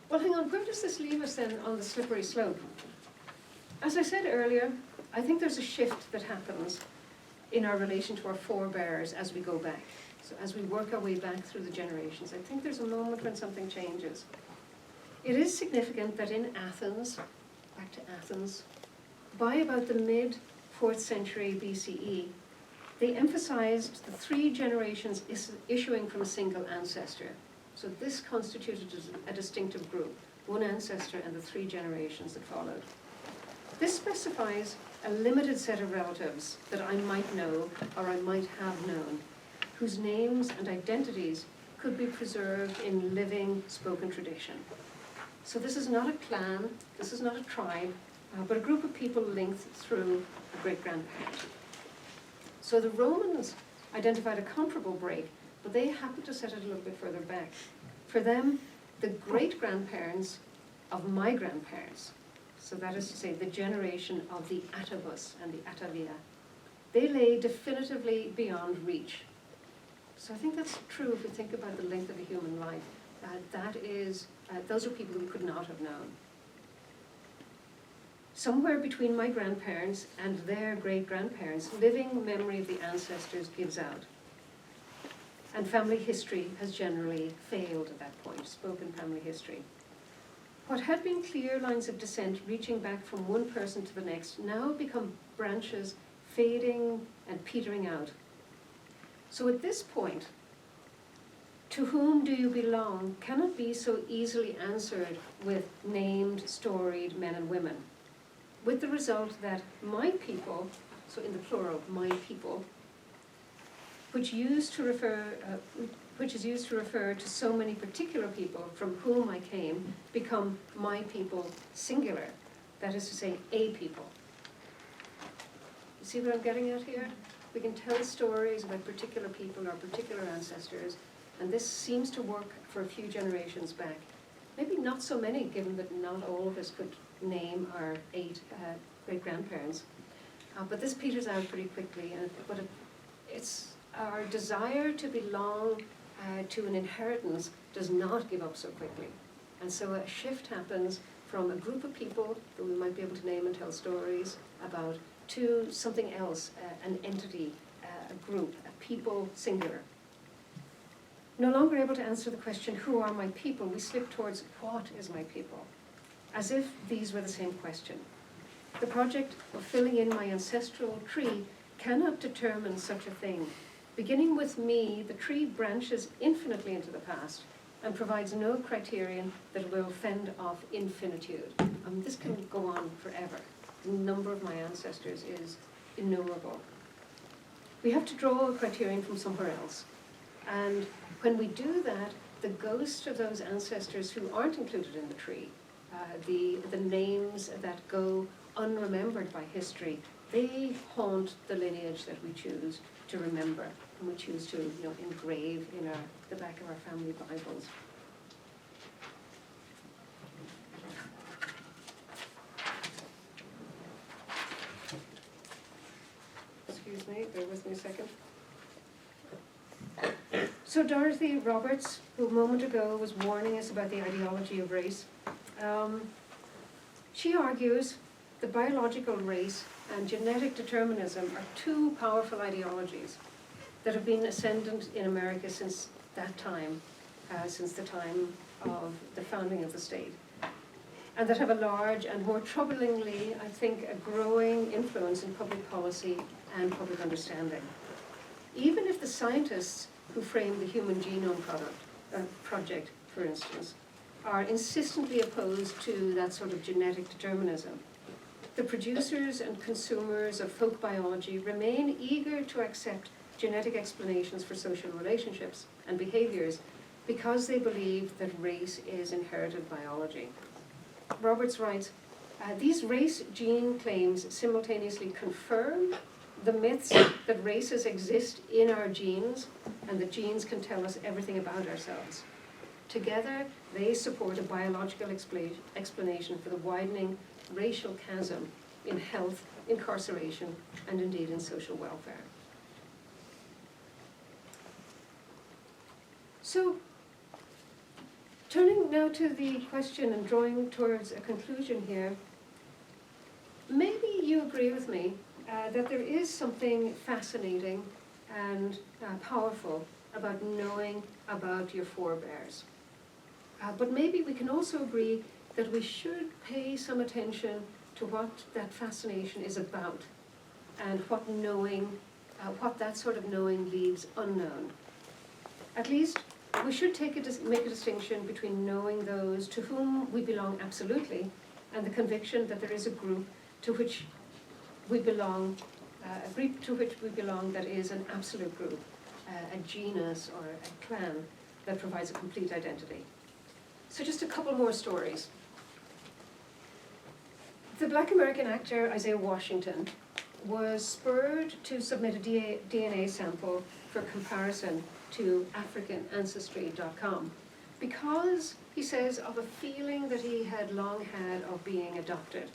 Well, hang on, where does this leave us then on the slippery slope? As I said earlier, I think there's a shift that happens in our relation to our forebears as we go back. So as we work our way back through the generations, I think there's a moment when something changes. It is significant that in Athens, back to Athens, by about the mid-4th century BCE, they emphasized the 3 generations issuing from a single ancestor. So this constituted a distinctive group, one ancestor and the 3 generations that followed. This specifies a limited set of relatives that I might know or I might have known, whose names and identities could be preserved in living spoken tradition. So this is not a clan, this is not a tribe, but a group of people linked through a great-grandparent. So the Romans identified a comparable break, but they happened to set it a little bit further back. For them, the great-grandparents of my grandparents, so that is to say the generation of the Atavus and the Atavia, they lay definitively beyond reach. So I think that's true if we think about the length of a human life. Those are people we could not have known. Somewhere between my grandparents and their great-grandparents, living memory of the ancestors gives out. And family history has generally failed at that point, spoken family history. What had been clear lines of descent reaching back from one person to the next now become branches fading and petering out. So at this point, to whom do you belong cannot be so easily answered with named, storied men and women, with the result that my people, so in the plural, my people, which is used to refer to so many particular people from whom I came, become my people singular, that is to say, a people. You see what I'm getting at here? We can tell stories about particular people or particular ancestors, and this seems to work for a few generations back. Maybe not so many, given that not all of us could name our 8 great-grandparents. But this peters out pretty quickly, it's our desire to belong to an inheritance does not give up so quickly. And so a shift happens from a group of people that we might be able to name and tell stories about to something else, an entity, a group, a people singular. No longer able to answer the question, who are my people, we slip towards what is my people, as if these were the same question. The project of filling in my ancestral tree cannot determine such a thing. Beginning with me, the tree branches infinitely into the past and provides no criterion that will fend off infinitude. This can go on forever. The number of my ancestors is innumerable. We have to draw a criterion from somewhere else. And when we do that, the ghost of those ancestors who aren't included in the tree, the names that go unremembered by history, they haunt the lineage that we choose to remember and we choose to engrave in the back of our family Bibles. Excuse me, bear with me a second. So Dorothy Roberts, who a moment ago was warning us about the ideology of race, she argues that biological race and genetic determinism are 2 powerful ideologies that have been ascendant in America since that time, since the time of the founding of the state, and that have a large and, more troublingly, I think, a growing influence in public policy and public understanding. Even if the scientists who framed the Human Genome Project, for instance, are insistently opposed to that sort of genetic determinism, the producers and consumers of folk biology remain eager to accept genetic explanations for social relationships and behaviors because they believe that race is inherited biology. Roberts writes, these race gene claims simultaneously confirm the myths that races exist in our genes and that genes can tell us everything about ourselves. Together, they support a biological explanation for the widening racial chasm in health, incarceration, and indeed in social welfare. So, turning now to the question and drawing towards a conclusion here, maybe you agree with me that there is something fascinating and powerful about knowing about your forebears. But maybe we can also agree that we should pay some attention to what that fascination is about and what knowing, what that sort of knowing leaves unknown. At least we should make a distinction between knowing those to whom we belong absolutely and the conviction that there is a group to which we belong, that is an absolute group, a genus or a clan that provides a complete identity. So just a couple more stories. The Black American actor Isaiah Washington was spurred to submit a DNA sample for comparison to AfricanAncestry.com because, he says, of a feeling that he had long had of being adopted,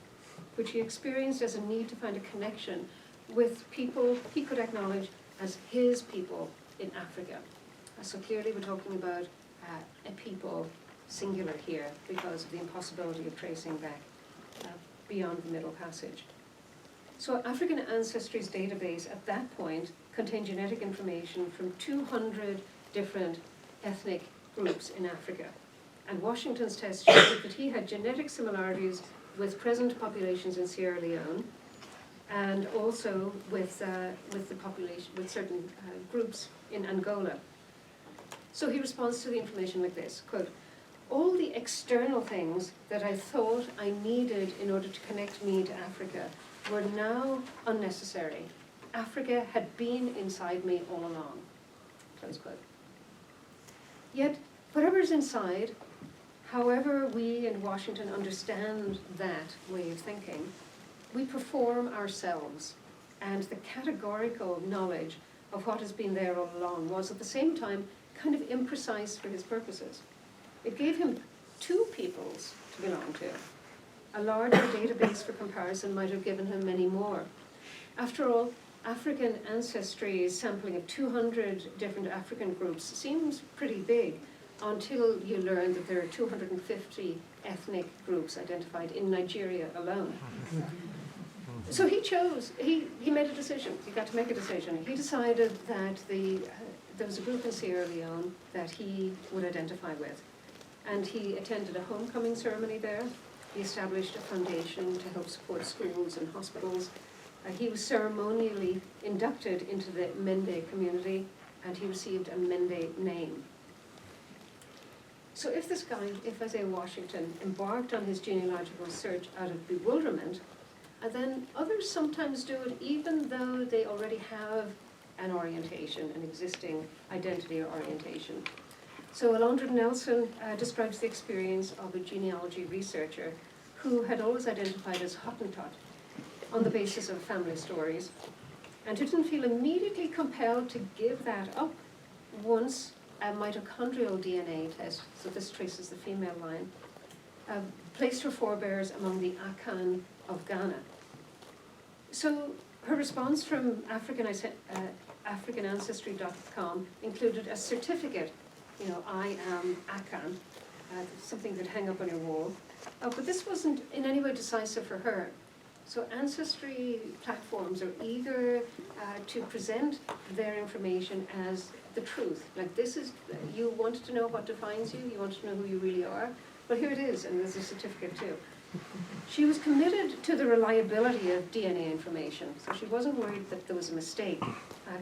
which he experienced as a need to find a connection with people he could acknowledge as his people in Africa. So clearly we're talking about a people, singular here, because of the impossibility of tracing back beyond the Middle Passage. So African Ancestry's database at that point contained genetic information from 200 different ethnic groups in Africa. And Washington's test showed that he had genetic similarities with present populations in Sierra Leone and also with the population, with certain groups in Angola. So he responds to the information like this, quote, "All the external things that I thought I needed in order to connect me to Africa were now unnecessary. Africa had been inside me all along." Close quote. Yet, whatever's inside, however we in Washington understand that way of thinking, we perform ourselves, and the categorical knowledge of what has been there all along was at the same time kind of imprecise for his purposes. It gave him two peoples to belong to. A larger database for comparison might have given him many more. After all, African Ancestry's sampling of 200 different African groups seems pretty big until you learn that there are 250 ethnic groups identified in Nigeria alone. So he made a decision. He got to make a decision. He decided that there was a group in Sierra Leone that he would identify with. And he attended a homecoming ceremony there. He established a foundation to help support schools and hospitals. He was ceremonially inducted into the Mende community, and he received a Mende name. So if Isaiah Washington embarked on his genealogical search out of bewilderment, and then others sometimes do it even though they already have an orientation, an existing identity or orientation. So Alondra Nelson describes the experience of a genealogy researcher who had always identified as Hottentot on the basis of family stories, and who didn't feel immediately compelled to give that up once a mitochondrial DNA test, so this traces the female line, placed her forebears among the Akan of Ghana. So her response from AfricanAncestry.com included a certificate, I am Akan, something that hang up on your wall. But this wasn't in any way decisive for her. So ancestry platforms are eager to present their information as the truth. Like this is, you wanted to know what defines you, you wanted to know who you really are, well here it is, and there's a certificate too. She was committed to the reliability of DNA information, so she wasn't worried that there was a mistake.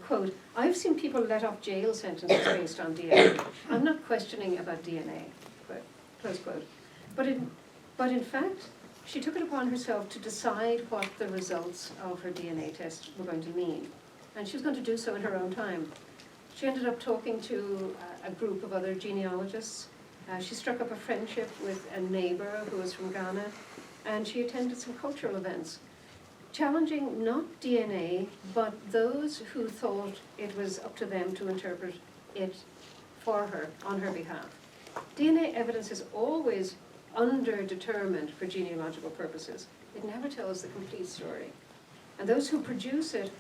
Quote, I've seen people let off jail sentences based on DNA. I'm not questioning about DNA, close quote. But in fact, she took it upon herself to decide what the results of her DNA test were going to mean. And she was going to do so in her own time. She ended up talking to a group of other genealogists. She struck up a friendship with a neighbor who was from Ghana, and she attended some cultural events, challenging not DNA, but those who thought it was up to them to interpret it for her, on her behalf. DNA evidence is always underdetermined for genealogical purposes. It never tells the complete story. And those who produce it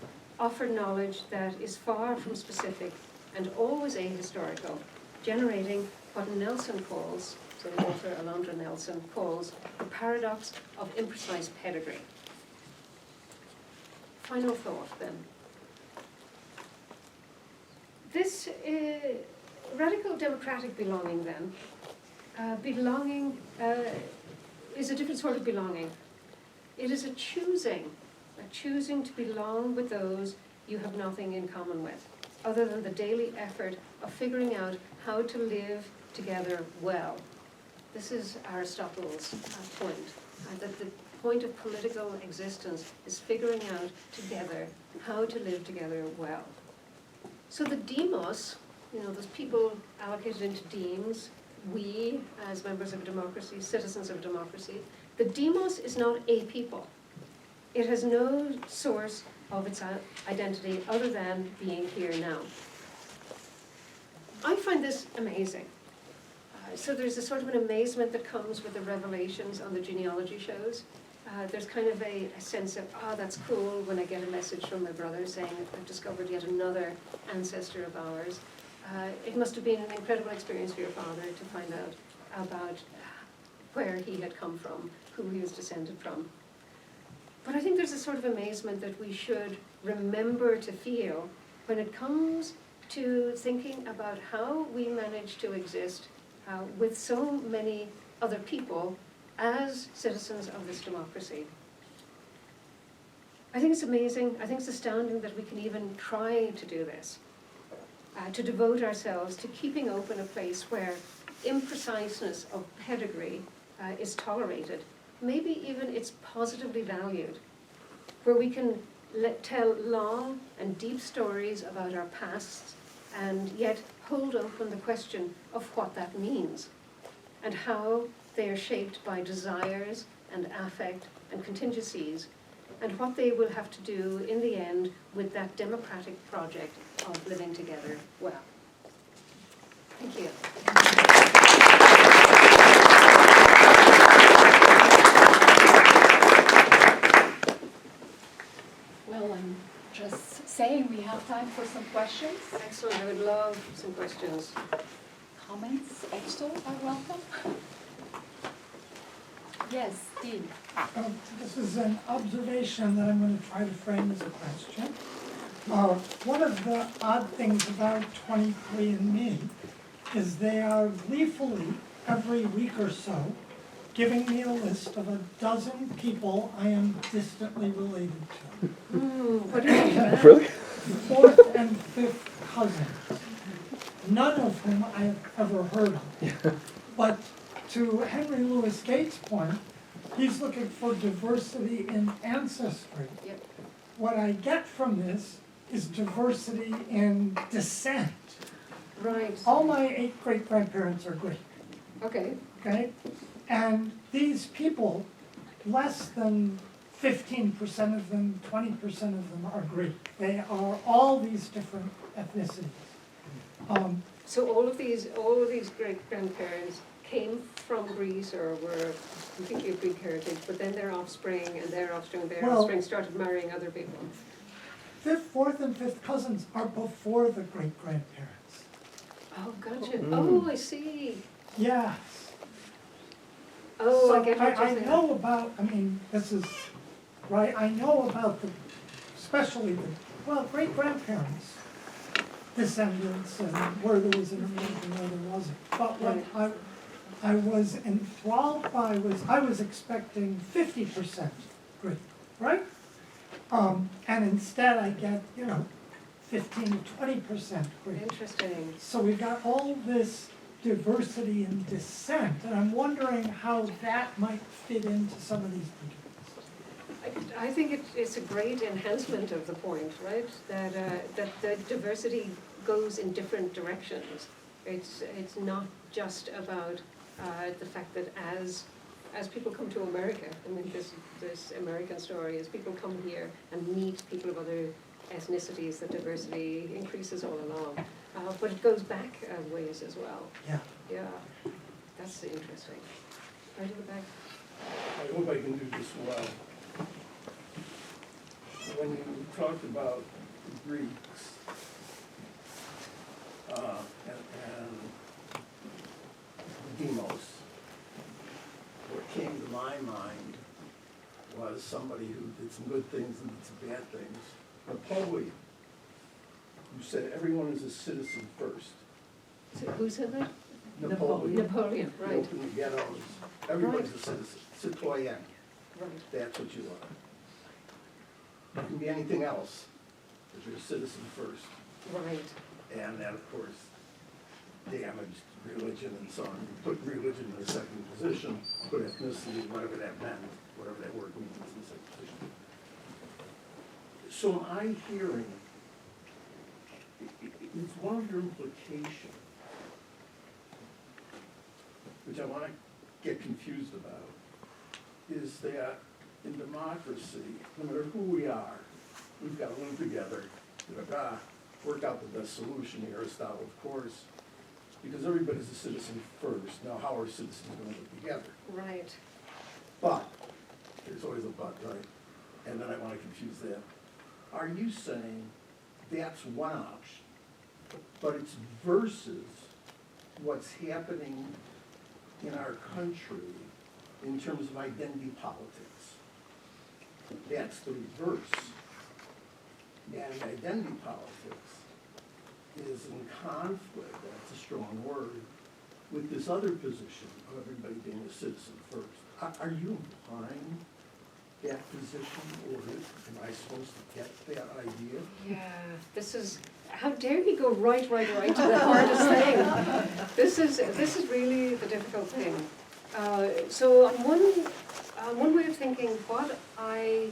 offer knowledge that is far from specific and always ahistorical, generating what Nelson calls, so the author Alondra Nelson calls, the paradox of imprecise pedigree. Final thought then. This radical democratic belonging then, belonging is a different sort of belonging. It is a choosing to belong with those you have nothing in common with, other than the daily effort of figuring out how to live together well. This is Aristotle's point, that the point of political existence is figuring out together how to live together well. So the demos, those people allocated into demes, we, as members of a democracy, citizens of a democracy, the demos is not a people. It has no source of its identity other than being here now. I find this amazing. So there's a sort of an amazement that comes with the revelations on the genealogy shows. There's kind of a sense of, that's cool when I get a message from my brother saying I've discovered yet another ancestor of ours. It must have been an incredible experience for your father to find out about where he had come from, who he was descended from. But I think there's a sort of amazement that we should remember to feel when it comes to thinking about how we manage to exist with so many other people as citizens of this democracy. I think it's amazing, I think it's astounding that we can even try to do this, to devote ourselves to keeping open a place where impreciseness of pedigree is tolerated, maybe even it's positively valued, where we can tell long and deep stories about our pasts and yet hold open the question of what that means and how they are shaped by desires and affect and contingencies and what they will have to do in the end with that democratic project of living together well. Thank you. Well, I'm just saying we have time for some questions. Excellent, I would love some questions. Comments also are welcome. Yes, Dean. This is an observation that I'm going to try to frame as a question. One of the odd things about 23andMe is they are gleefully, every week or so, giving me a list of a dozen people I am distantly related to. What do you think of that? Really? Fourth and fifth cousins, none of whom I have ever heard of. But to Henry Louis Gates' point, he's looking for diversity in ancestry. Yep. What I get from this is diversity in descent. Right. All my 8 great-grandparents are Greek, Okay. okay? And these people, less than 15% of them, 20% of them are Greek. They are all these different ethnicities. So all of these great-grandparents came from Greece or were completely of Greek heritage, but then their offspring and their offspring, offspring started marrying other people. Fifth, fourth, and fifth cousins are before the great-grandparents. Oh, gotcha. Oh, I see. Yes. Oh, So I get what you're I saying. know about, this is right? I know about the, especially the, well, great-grandparents' descendants and where there was intermarriage and where there wasn't. But what I was enthralled by was, I was expecting 50% Greek, right? And instead I get, 15 to 20% Greek. Interesting. So we've got all this diversity in descent, and I'm wondering how that might fit into some of these arguments. I think it's a great enhancement of the point, right? That the diversity goes in different directions. It's not just about the fact that as people come to America, I mean, this American story, as people come here and meet people of other ethnicities, the diversity increases all along. But it goes back ways as well. Yeah. Yeah, that's interesting. Right in the back. I hope I can do this well. When you talked about the Greeks and demos, what came to my mind was somebody who did some good things and did some bad things. Napoleon, who said everyone is a citizen first. So who said that? Napoleon. Napoleon, He right. opened the ghettos. Everyone's a citizen. Citoyen. Right. That's what you are. You can be anything else, but you're a citizen first. Right. And that, of course, damaged religion and so on. You put religion in the second position, put ethnicity, whatever that meant, whatever that word means in the second position. So am I hearing, it's one of your implications, which I want to get confused about, is that in democracy, no matter who we are, we've got to live together, work out the best solution, Aristotle, of course, because everybody's a citizen first. Now, how are citizens going to live together? Right. But, there's always a but, right? And then I want to confuse that. Are you saying that's one option, but it's versus what's happening in our country in terms of identity politics? That's the reverse. And identity politics is in conflict, that's a strong word, with this other position of everybody being a citizen first. Are you implying that position, or am I supposed to get that idea? Yeah, this is, how dare he go right to the hardest thing? This is really the difficult thing. So on one way of thinking, what I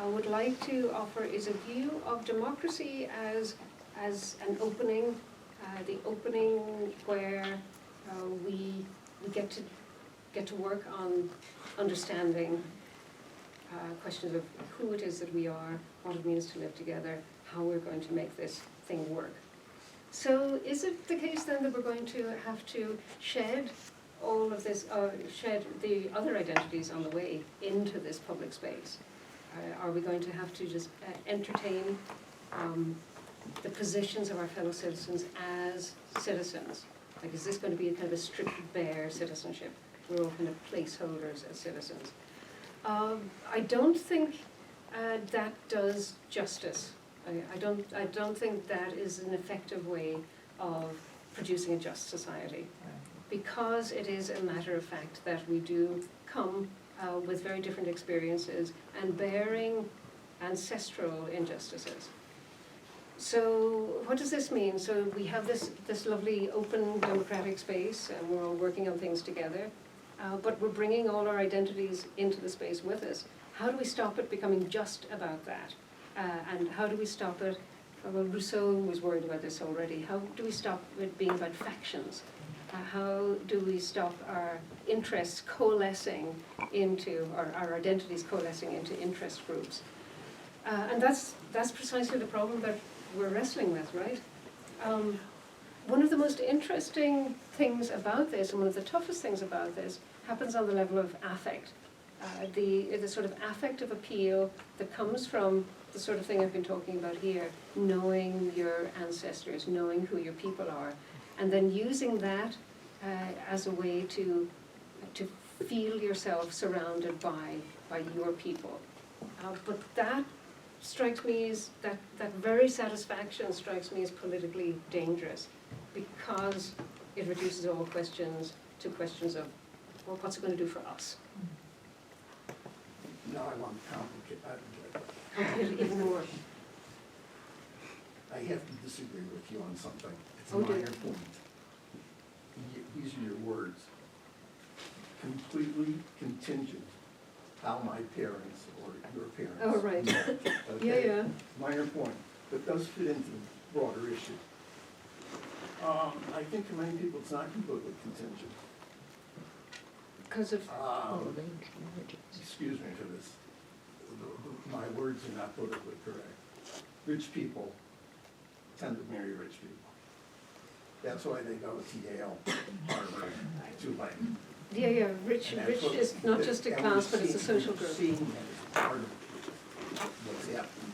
would like to offer is a view of democracy as an opening, the opening where we get to work on understanding questions of who it is that we are, what it means to live together, how we're going to make this thing work. So is it the case then that we're going to have to shed all of this, shed the other identities on the way into this public space? Are we going to have to just entertain the positions of our fellow citizens as citizens? Like, is this going to be a kind of a stripped bare citizenship? We're all kind of placeholders as citizens. I don't think that does justice. I don't think that is an effective way of producing a just society, because it is a matter of fact that we do come with very different experiences and bearing ancestral injustices. So what does this mean? So we have this lovely open democratic space, and we're all working on things together. But we're bringing all our identities into the space with us. How do we stop it becoming just about that? And how do we stop it? Well, Rousseau was worried about this already. How do we stop it being about factions? How do we stop our interests coalescing into, or our identities coalescing into interest groups? And that's precisely the problem that we're wrestling with, right? One of the most interesting things about this, and one of the toughest things about this, happens on the level of affect. The sort of affective appeal that comes from the sort of thing I've been talking about here, knowing your ancestors, knowing who your people are, and then using that as a way to feel yourself surrounded by your people. But that strikes me as, that very satisfaction strikes me as politically dangerous, because it reduces all questions to questions of, well, what's it going to do for us? Now I want to complicate, Complicate it even more. I have to disagree with you on something. It's a Oh, dear. minor point. These are your words. Completely contingent how my parents or your parents. Oh, right. Okay? Yeah. Minor point, but does fit into the broader issue. I think for many people, it's not completely contingent. Because of, Excuse me for this. My words are not politically correct. Rich people tend to marry rich people. That's why they go to Yale, Harvard, Tulane. yeah, rich And that's what- is not just a and class, we're but it's a seeing- social group. Seeing that as part of what's happening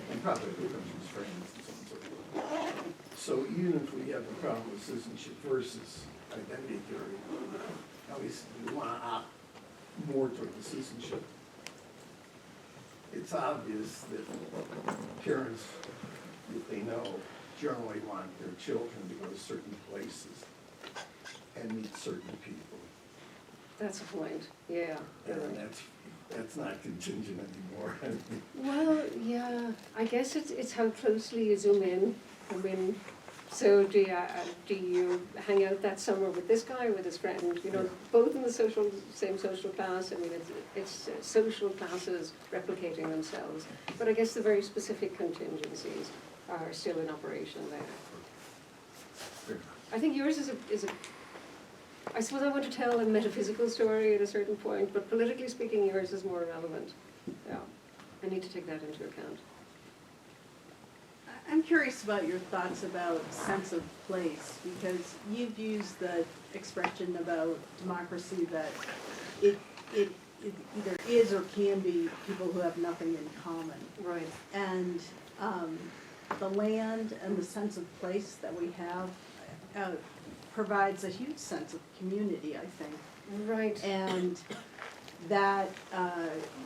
and probably the country's frames and so on and so forth. So even if we have a problem with citizenship versus identity theory, obviously we want to opt more toward the citizenship. It's obvious that parents, if they know, generally want their children to go to certain places and meet certain people. That's a point, yeah. And that's not contingent anymore. Well, yeah, I guess it's how closely you zoom in. I mean, so do you hang out that summer with this guy or with his friend? You know, both in the same social class. I mean, it's social classes replicating themselves. But I guess the very specific contingencies are still in operation there. I think yours is a I suppose I want to tell a metaphysical story at a certain point, but politically speaking, yours is more relevant. Yeah, I need to take that into account. I'm curious about your thoughts about sense of place, because you've used the expression about democracy that it either is or can be people who have nothing in common. Right. And the land and the sense of place that we have provides a huge sense of community, I think. Right. And that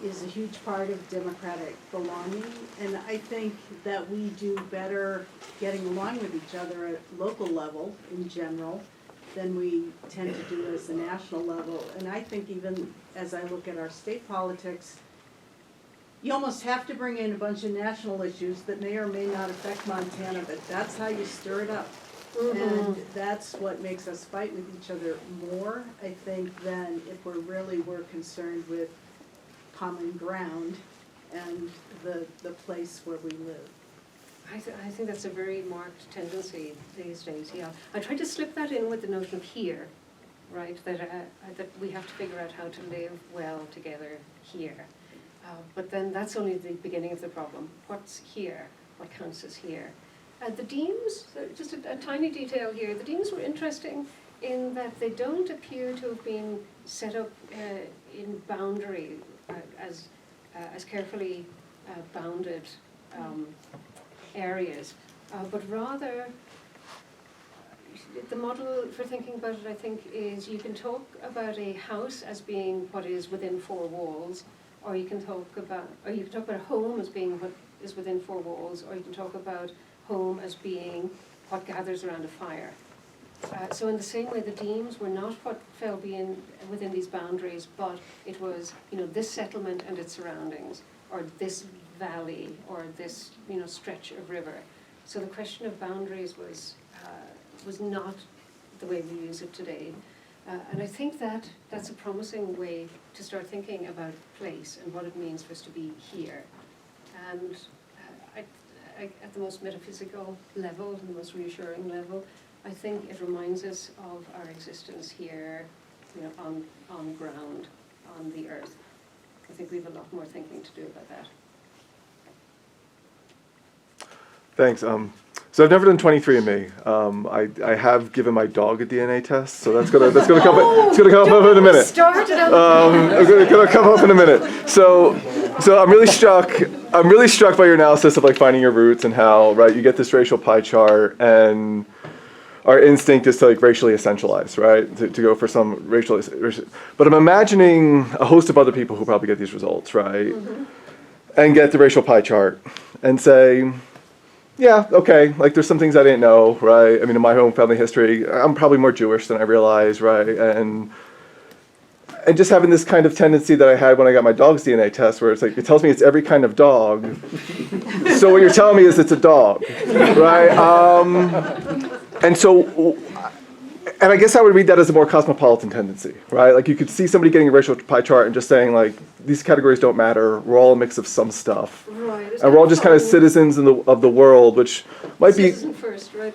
is a huge part of democratic belonging. And I think that we do better getting along with each other at local level in general than we tend to do as a national level. And I think even as I look at our state politics, you almost have to bring in a bunch of national issues that may or may not affect Montana, but that's how you stir it up. And that's what makes us fight with each other more, I think, than if we're concerned with common ground and the place where we live. I think that's a very marked tendency these days, yeah. I tried to slip that in with the notion of here, right? That we have to figure out how to live well together here. But then that's only the beginning of the problem. What's here? What counts as here? The deans, just a tiny detail here, the deans were interesting in that they don't appear to have been set up in boundary as carefully bounded areas, but rather the model for thinking about it, I think, is you can talk about a house as being what is within four walls, or you can talk about a home as being what is within four walls, or you can talk about home as being what gathers around a fire. So in the same way, the demes were not what fell within these boundaries, but it was, this settlement and its surroundings, or this valley, or this, stretch of river. So the question of boundaries was not the way we use it today. And I think that's a promising way to start thinking about place and what it means for us to be here. And at the most metaphysical level, the most reassuring level, I think it reminds us of our existence here, on ground, on the earth. I think we have a lot more thinking to do about that. Thanks. So I've never done 23andMe. I have given my dog a DNA test, so that's gonna come up in a minute. Started on It's gonna come up in a minute. So I'm really struck by your analysis of like finding your roots and how, right, you get this racial pie chart, and our instinct is to like racially essentialize, right? To go for some racial, but I'm imagining a host of other people who probably get these results, right? And get the racial pie chart and say, yeah, okay, like there's some things I didn't know, right? I mean, in my own family history, I'm probably more Jewish than I realize, right? And just having this kind of tendency that I had when I got my dog's DNA test, where it's like, it tells me it's every kind of dog. So what you're telling me is it's a dog, right? And so, and I guess I would read that as a more cosmopolitan tendency, right? Like you could see somebody getting a racial pie chart and just saying like, these categories don't matter, we're all a mix of some stuff. Right. And we're all just kind of citizens of the world, which might be... Citizen first, right?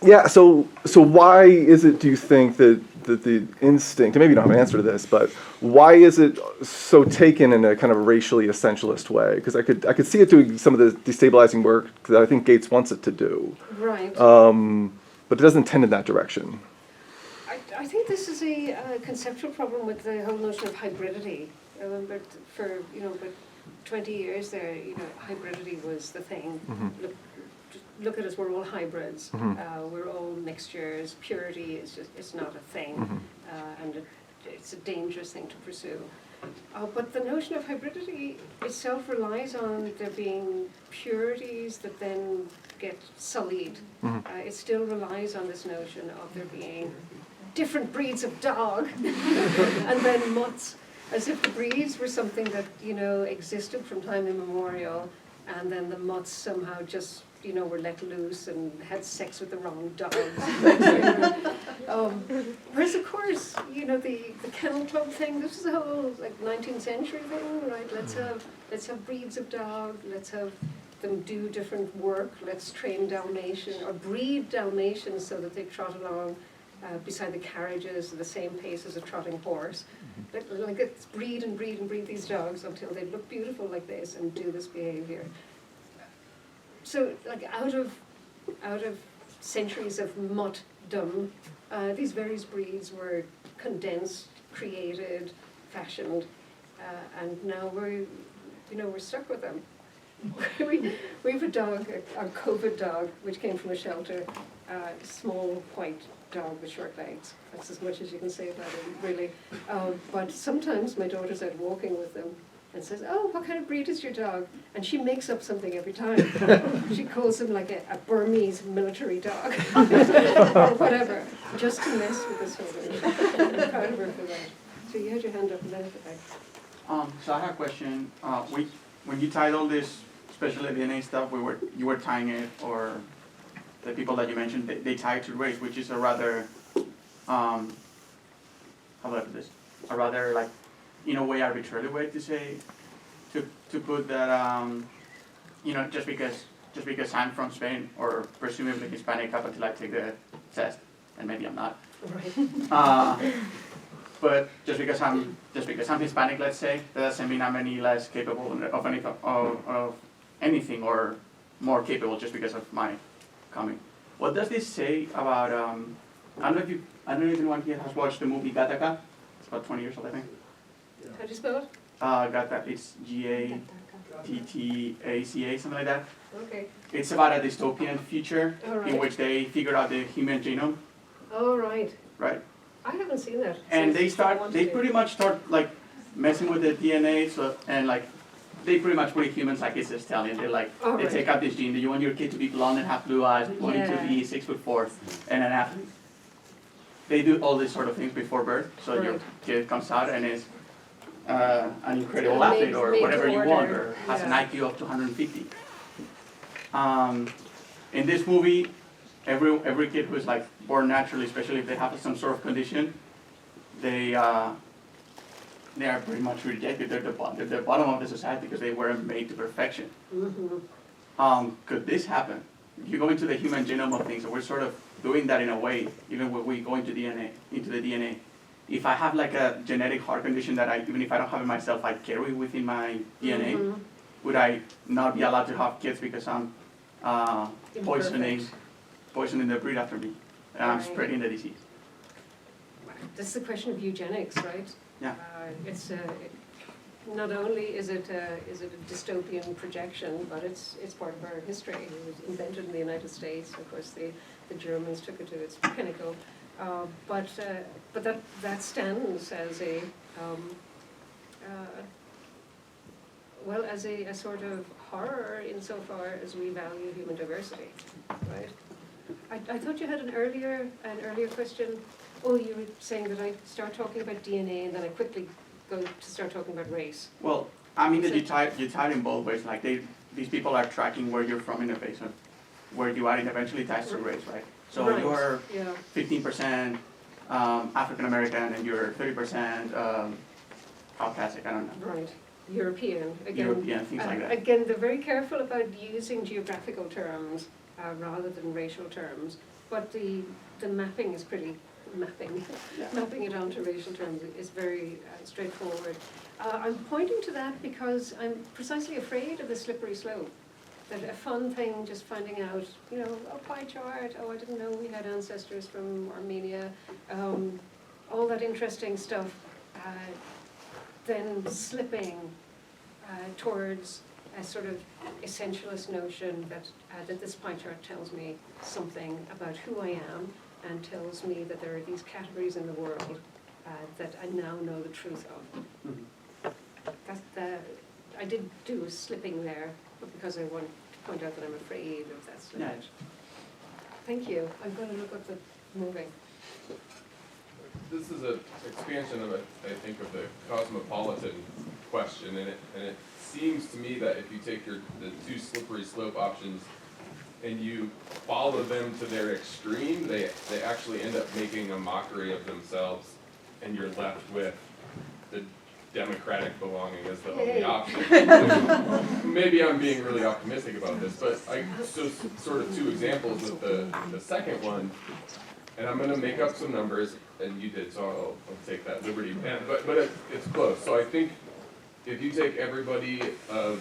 Yeah, so why is it, do you think, that the instinct, and maybe you don't have an answer to this, but why is it so taken in a kind of racially essentialist way? Because I could see it doing some of the destabilizing work that I think Gates wants it to do. Right. But it doesn't tend in that direction. I think this is a conceptual problem with the whole notion of hybridity. But for, but 20 years there, hybridity was the thing. Look at us, we're all hybrids. We're all mixtures. Purity is just, it's not a thing. And it's a dangerous thing to pursue. But the notion of hybridity itself relies on there being purities that then get sullied. It still relies on this notion of there being different breeds of dog and then mutts, as if the breeds were something that, existed from time immemorial, and then the mutts somehow just, were let loose and had sex with the wrong dogs. Whereas, of course, the kennel club thing, this is a whole, 19th century thing, right? Let's have breeds of dog, let's have them do different work, let's train Dalmatian, or breed Dalmatians so that they trot along beside the carriages at the same pace as a trotting horse. Like it's breed and breed and breed these dogs until they look beautiful like this and do this behavior. So out of centuries of muttdom, these various breeds were condensed, created, fashioned, and now we're stuck with them. we have a dog, a COVID dog, which came from a shelter, small white dog with short legs. That's as much as you can say about him, really. But sometimes my daughter's out walking with them and says, "Oh, what kind of breed is your dog?" And she makes up something every time. She calls him like a Burmese military dog or whatever, just to mess with this whole thing. I'm proud of her for that. So you had your hand up and then at the back. So I have a question. When you tied all this, especially DNA stuff, you were tying it, or the people that you mentioned, they tie it to race, which is a rather, how do I put this? A rather, like, in a way, arbitrary way to say, to put that, just because I'm from Spain, or presumably Hispanic up until I take the test, and maybe I'm not. Right. But just because I'm Hispanic, let's say, that doesn't mean I'm any less capable of anything or more capable just because of my coming. What does this say about? I don't know if anyone here has watched the movie Gattaca. It's about 20 years old, I think. How do you spell it? Gattaca. It's Gattaca, something like that. Okay. It's about a dystopian future Right. in which they figure out the human genome. Oh, right. Right. I haven't seen that. And they since pretty much start like messing with the DNA, they pretty much put humans like it's just telling. They take out this gene. Do you want your kid to be blonde and have blue eyes? You want him to be 6'4" and an athlete? They do all these sort of things before birth, so your kid comes out and is an incredible athlete or whatever you want, or has an IQ of 250. In this movie, every kid who's like born naturally, especially if they have some sort of condition, they are pretty much rejected. They're the bottom of the society because they weren't made to perfection. Could this happen? If you go into the human genome of things, and we're sort of doing that in a way, even when we go into the DNA. If I have like a genetic heart condition that even if I don't have it myself, I carry within my DNA, would I not be allowed to have kids because I'm poisoning the breed after me, and I'm spreading the disease? This is a question of eugenics, right? Yeah. It's not only is it a dystopian projection, but it's part of our history. It was invented in the United States. Of course, the the Germans took it to its pinnacle. But that stands as a, well, as a sort of horror insofar as we value human diversity, right? I thought you had an earlier question. Oh, you were saying that I start talking about DNA and then I quickly go to start talking about race. Well, I mean that you tie it in both ways. Like these people are tracking where you're from in the base of where you are, and eventually ties to race, right? So Right, you're yeah. 15% African American and you're 30% Caucasic. I don't know. Right, European, again. European, things like that. Again, they're very careful about using geographical terms rather than racial terms, but the mapping is pretty, mapping it onto racial terms is very straightforward. I'm pointing to that because I'm precisely afraid of the slippery slope. That a fun thing, just finding out, you know, a pie chart, oh, I didn't know we had ancestors from Armenia, all that interesting stuff, then slipping towards a sort of essentialist notion that this pie chart tells me something about who I am and tells me that there are these categories in the world that I now know the truth of. I did do a slipping there, but because I want to point out that I'm afraid of that slippage. Thank you. I'm going to look up the moving. This is an expansion of, I think, of the cosmopolitan question, and it seems to me that if you take the two slippery slope options and you follow them to their extreme, they actually end up making a mockery of themselves, and you're left with the democratic belonging as the only option. Maybe I'm being really optimistic about this, but so sort of two examples of the second one, and I'm going to make up some numbers, and you did, so I'll take that liberty. But it's close. So I think if you take everybody of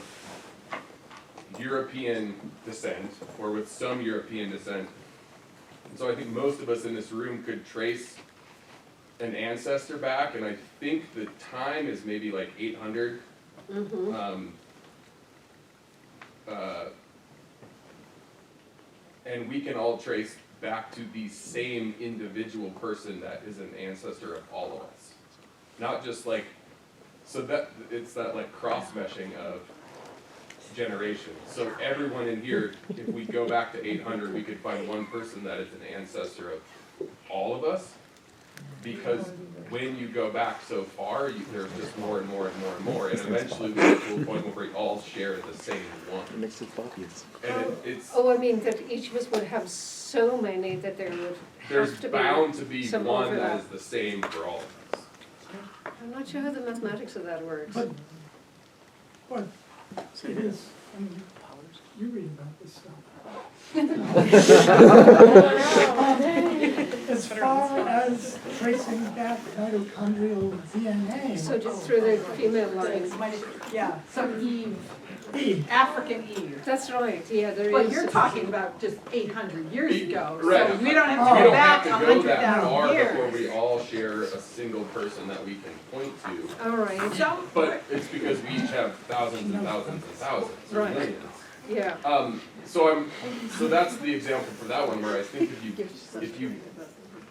European descent, or with some European descent, so I think most of us in this room could trace an ancestor back, and I think the time is maybe like 800. Mm-hmm. And we can all trace back to the same individual person that is an ancestor of all of us. Not just like, so that it's that like cross-meshing of generations. So everyone in here, if we go back to 800, we could find one person that is an ancestor of all of us. Because when you go back so far, there's just more and more and more and more, and eventually we get to a point where we all share the same one. It makes it obvious. And it's Oh, I mean that each of us would have so many that there would there's have to bound to be some one overlap. that is the same for all of us. I'm not sure how the mathematics of that works. But it is, I mean, you read about this stuff. As far as tracing back mitochondrial DNA. So just through the female line. Yeah, so Eve, Eve. African Eve. That's right, yeah, there is. But you're talking about just 800 years ago, Right. so we don't have Oh. to We go don't back have to go that 100,000 far before years. we all share a single person that we can point to. All right, So, But it's because we each have thousands and thousands and thousands, or Right. millions. yeah. So that's the example for that one where I think if you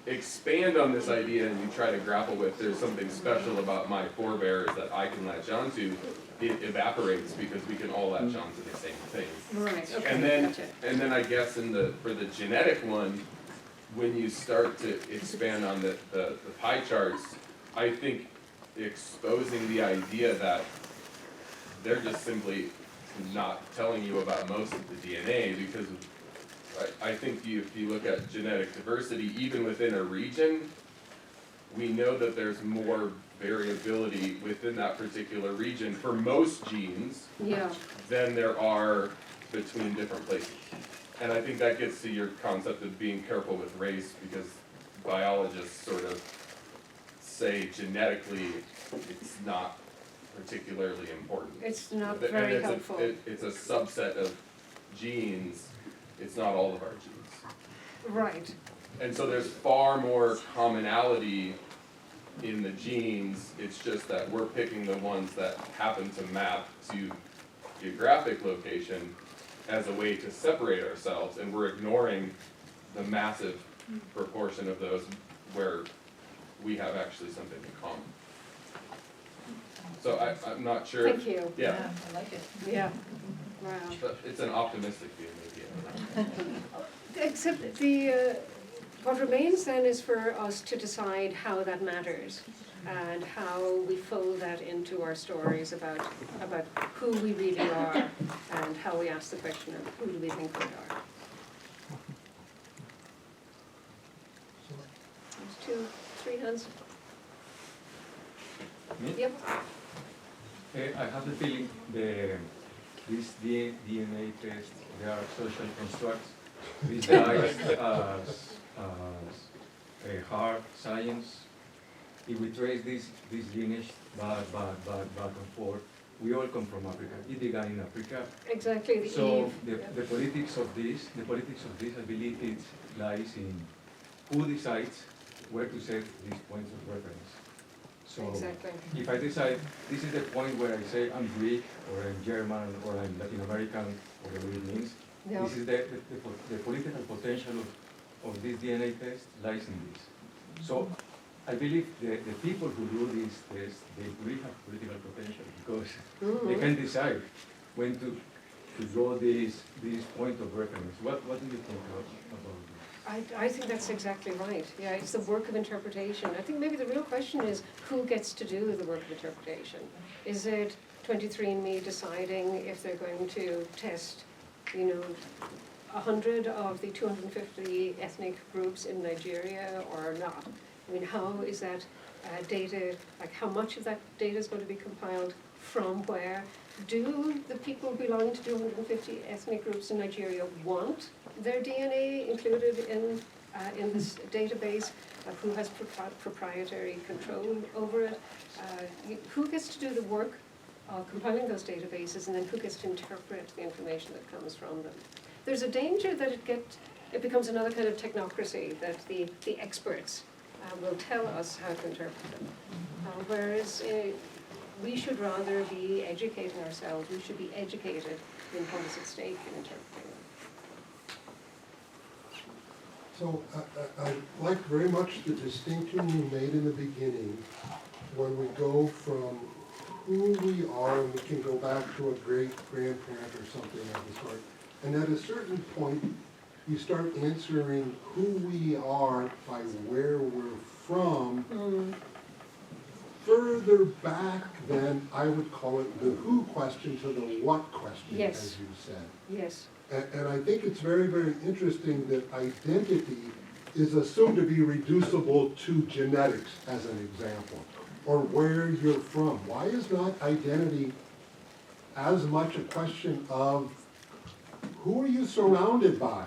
expand on this idea and you try to grapple with there's something special about my forebears that I can latch onto, it evaporates because we can all latch onto the same thing. Right, okay, And gotcha. then I guess for the genetic one, when you start to expand on the pie charts, I think exposing the idea that they're just simply not telling you about most of the DNA, because I think if you look at genetic diversity, even within a region, we know that there's more variability within that particular region for most genes Yeah, than there are between different places. And I think that gets to your concept of being careful with race, because biologists sort of say genetically it's not particularly important. it's not And very it's a- helpful. It's a subset of genes, it's not all of our genes. Right, And so there's far more commonality in the genes, it's just that we're picking the ones that happen to map to geographic location as a way to separate ourselves, and we're ignoring the massive proportion of those where we have actually something in common. So I'm not sure. Thank you. Yeah, I like it. Yeah. Wow. but it's an optimistic view maybe. I don't know. Except what remains then is for us to decide how that matters and how we fold that into our stories about who we really are and how we ask the question of who do we think we are. There's 3 hands. Me? Yep. I have the feeling this DNA test, they are social constructs disguised as a hard science. If we trace this lineage back and forth, we all come from Africa. It began in Africa. Exactly. The So Eve. the politics of this, I believe it lies in who decides where to set these points of reference. So Exactly. if I decide this is the point where I say I'm Greek or I'm German or I'm Latin American or whatever it means, Yeah. this is the political potential of this DNA test lies in this. So I believe the people who do this test, they really have political potential because they can decide when to draw this point of reference. What do you think about this? I think that's exactly right. Yeah, it's the work of interpretation. I think maybe the real question is who gets to do the work of interpretation? Is it 23andMe deciding if they're going to test, 100 of the 250 ethnic groups in Nigeria or not? I mean, how is that data, like how much of that data is going to be compiled from where? Do the people belonging to 250 ethnic groups in Nigeria want their DNA included in this database? Who has proprietary control over it? Who gets to do the work of compiling those databases, and then who gets to interpret the information that comes from them? There's a danger that it becomes another kind of technocracy, that the experts will tell us how to interpret them, whereas we should rather be educating ourselves. We should be educated in what is at stake in interpreting them. So I like very much the distinction you made in the beginning when we go from who we are, and we can go back to a great-grandparent or something of the sort. And at a certain point, you start answering who we are by where we're from. Further back then, I would call it the who question to the what question, Yes. as you said. Yes. And I think it's very, very interesting that identity is assumed to be reducible to genetics, as an example, or where you're from. Why is not identity as much a question of who are you surrounded by?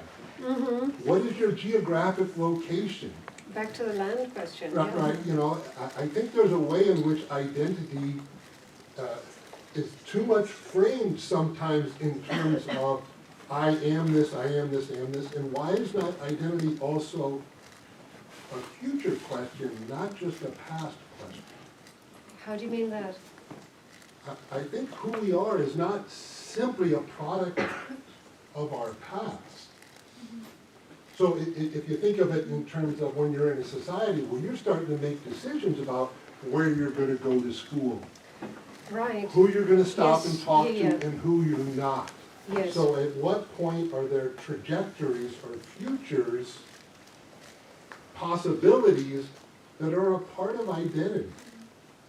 What is your geographic location? Back to the land question. Right, Yeah. right. I think there's a way in which identity is too much framed sometimes in terms of I am this, I am this, I am this, and why is not identity also a future question, not just a past question? How do you mean that? I think who we are is not simply a product of our past. So if you think of it in terms of when you're in a society where you're starting to make decisions about where you're going to go to school, Right. who you're going to stop Yes, and talk yeah. to, and who you're not. Yes. So at what point are there trajectories or futures, possibilities that are a part of identity?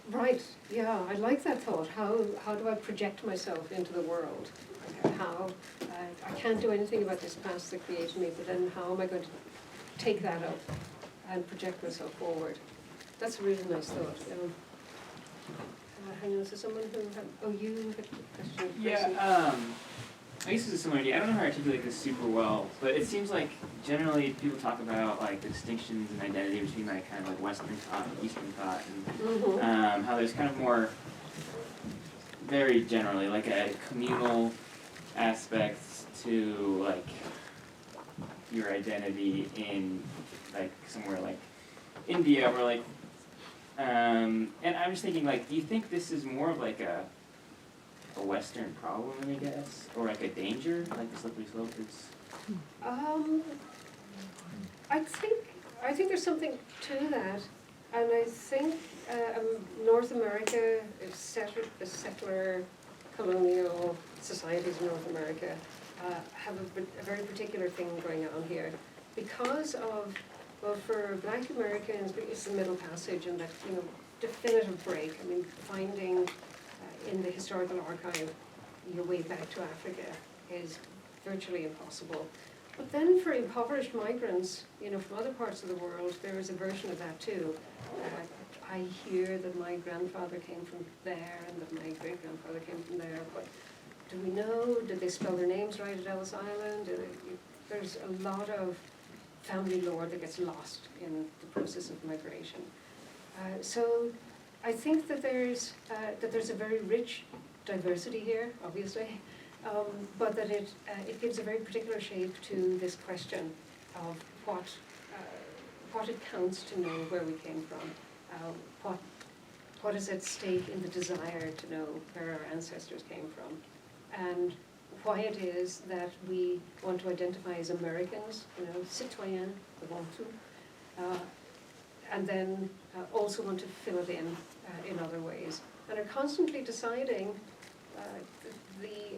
Right. Yeah, I like that thought. How do I project myself into the world? How I can't do anything about this past that created me, but then how am I going to take that up and project myself forward? That's a really nice thought. Hang on, is there someone who had, you had a question? Yeah, I guess it's a similar idea. I don't know how to articulate this super well, but it seems like generally people talk about like the distinctions in identity between like kind of like Western thought and Eastern thought, and how there's kind of more, very generally, like a communal aspect to like your identity in like somewhere like India, where like, and I'm just thinking like, do you think this is more of like a Western problem, I guess, or like a danger, like the slippery slope is? I think there's something to that, and I think North America, the settler colonial societies in North America have a very particular thing going on here, because of, well, for Black Americans, it's the Middle Passage and that, you know, definitive break. I mean, finding in the historical archive your way back to Africa is virtually impossible. But then for impoverished migrants, you know, from other parts of the world, there is a version of that too. I hear that my grandfather came from there and that my great-grandfather came from there, but do we know, did they spell their names right at Ellis Island? There's a lot of family lore that gets lost in the process of migration. So I think that there's a very rich diversity here, obviously, but that it gives a very particular shape to this question of what it counts to know where we came from, what is at stake in the desire to know where our ancestors came from, and why it is that we want to identify as Americans, you know, citoyen, we want to, and then also want to fill it in other ways, and are constantly deciding.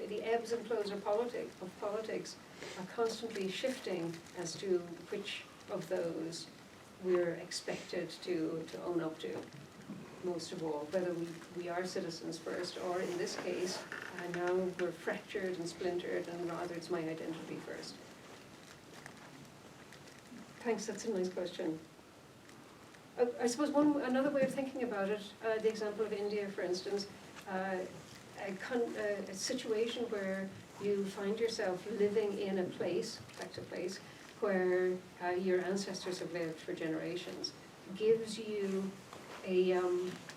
The ebbs and flows of politics are constantly shifting as to which of those we're expected to own up to, most of all, whether we are citizens first, or in this case, now we're fractured and splintered, and rather it's my identity first. Thanks, that's a nice question. I suppose another way of thinking about it, the example of India, for instance, a situation where you find yourself living in a place, where your ancestors have lived for generations, gives you a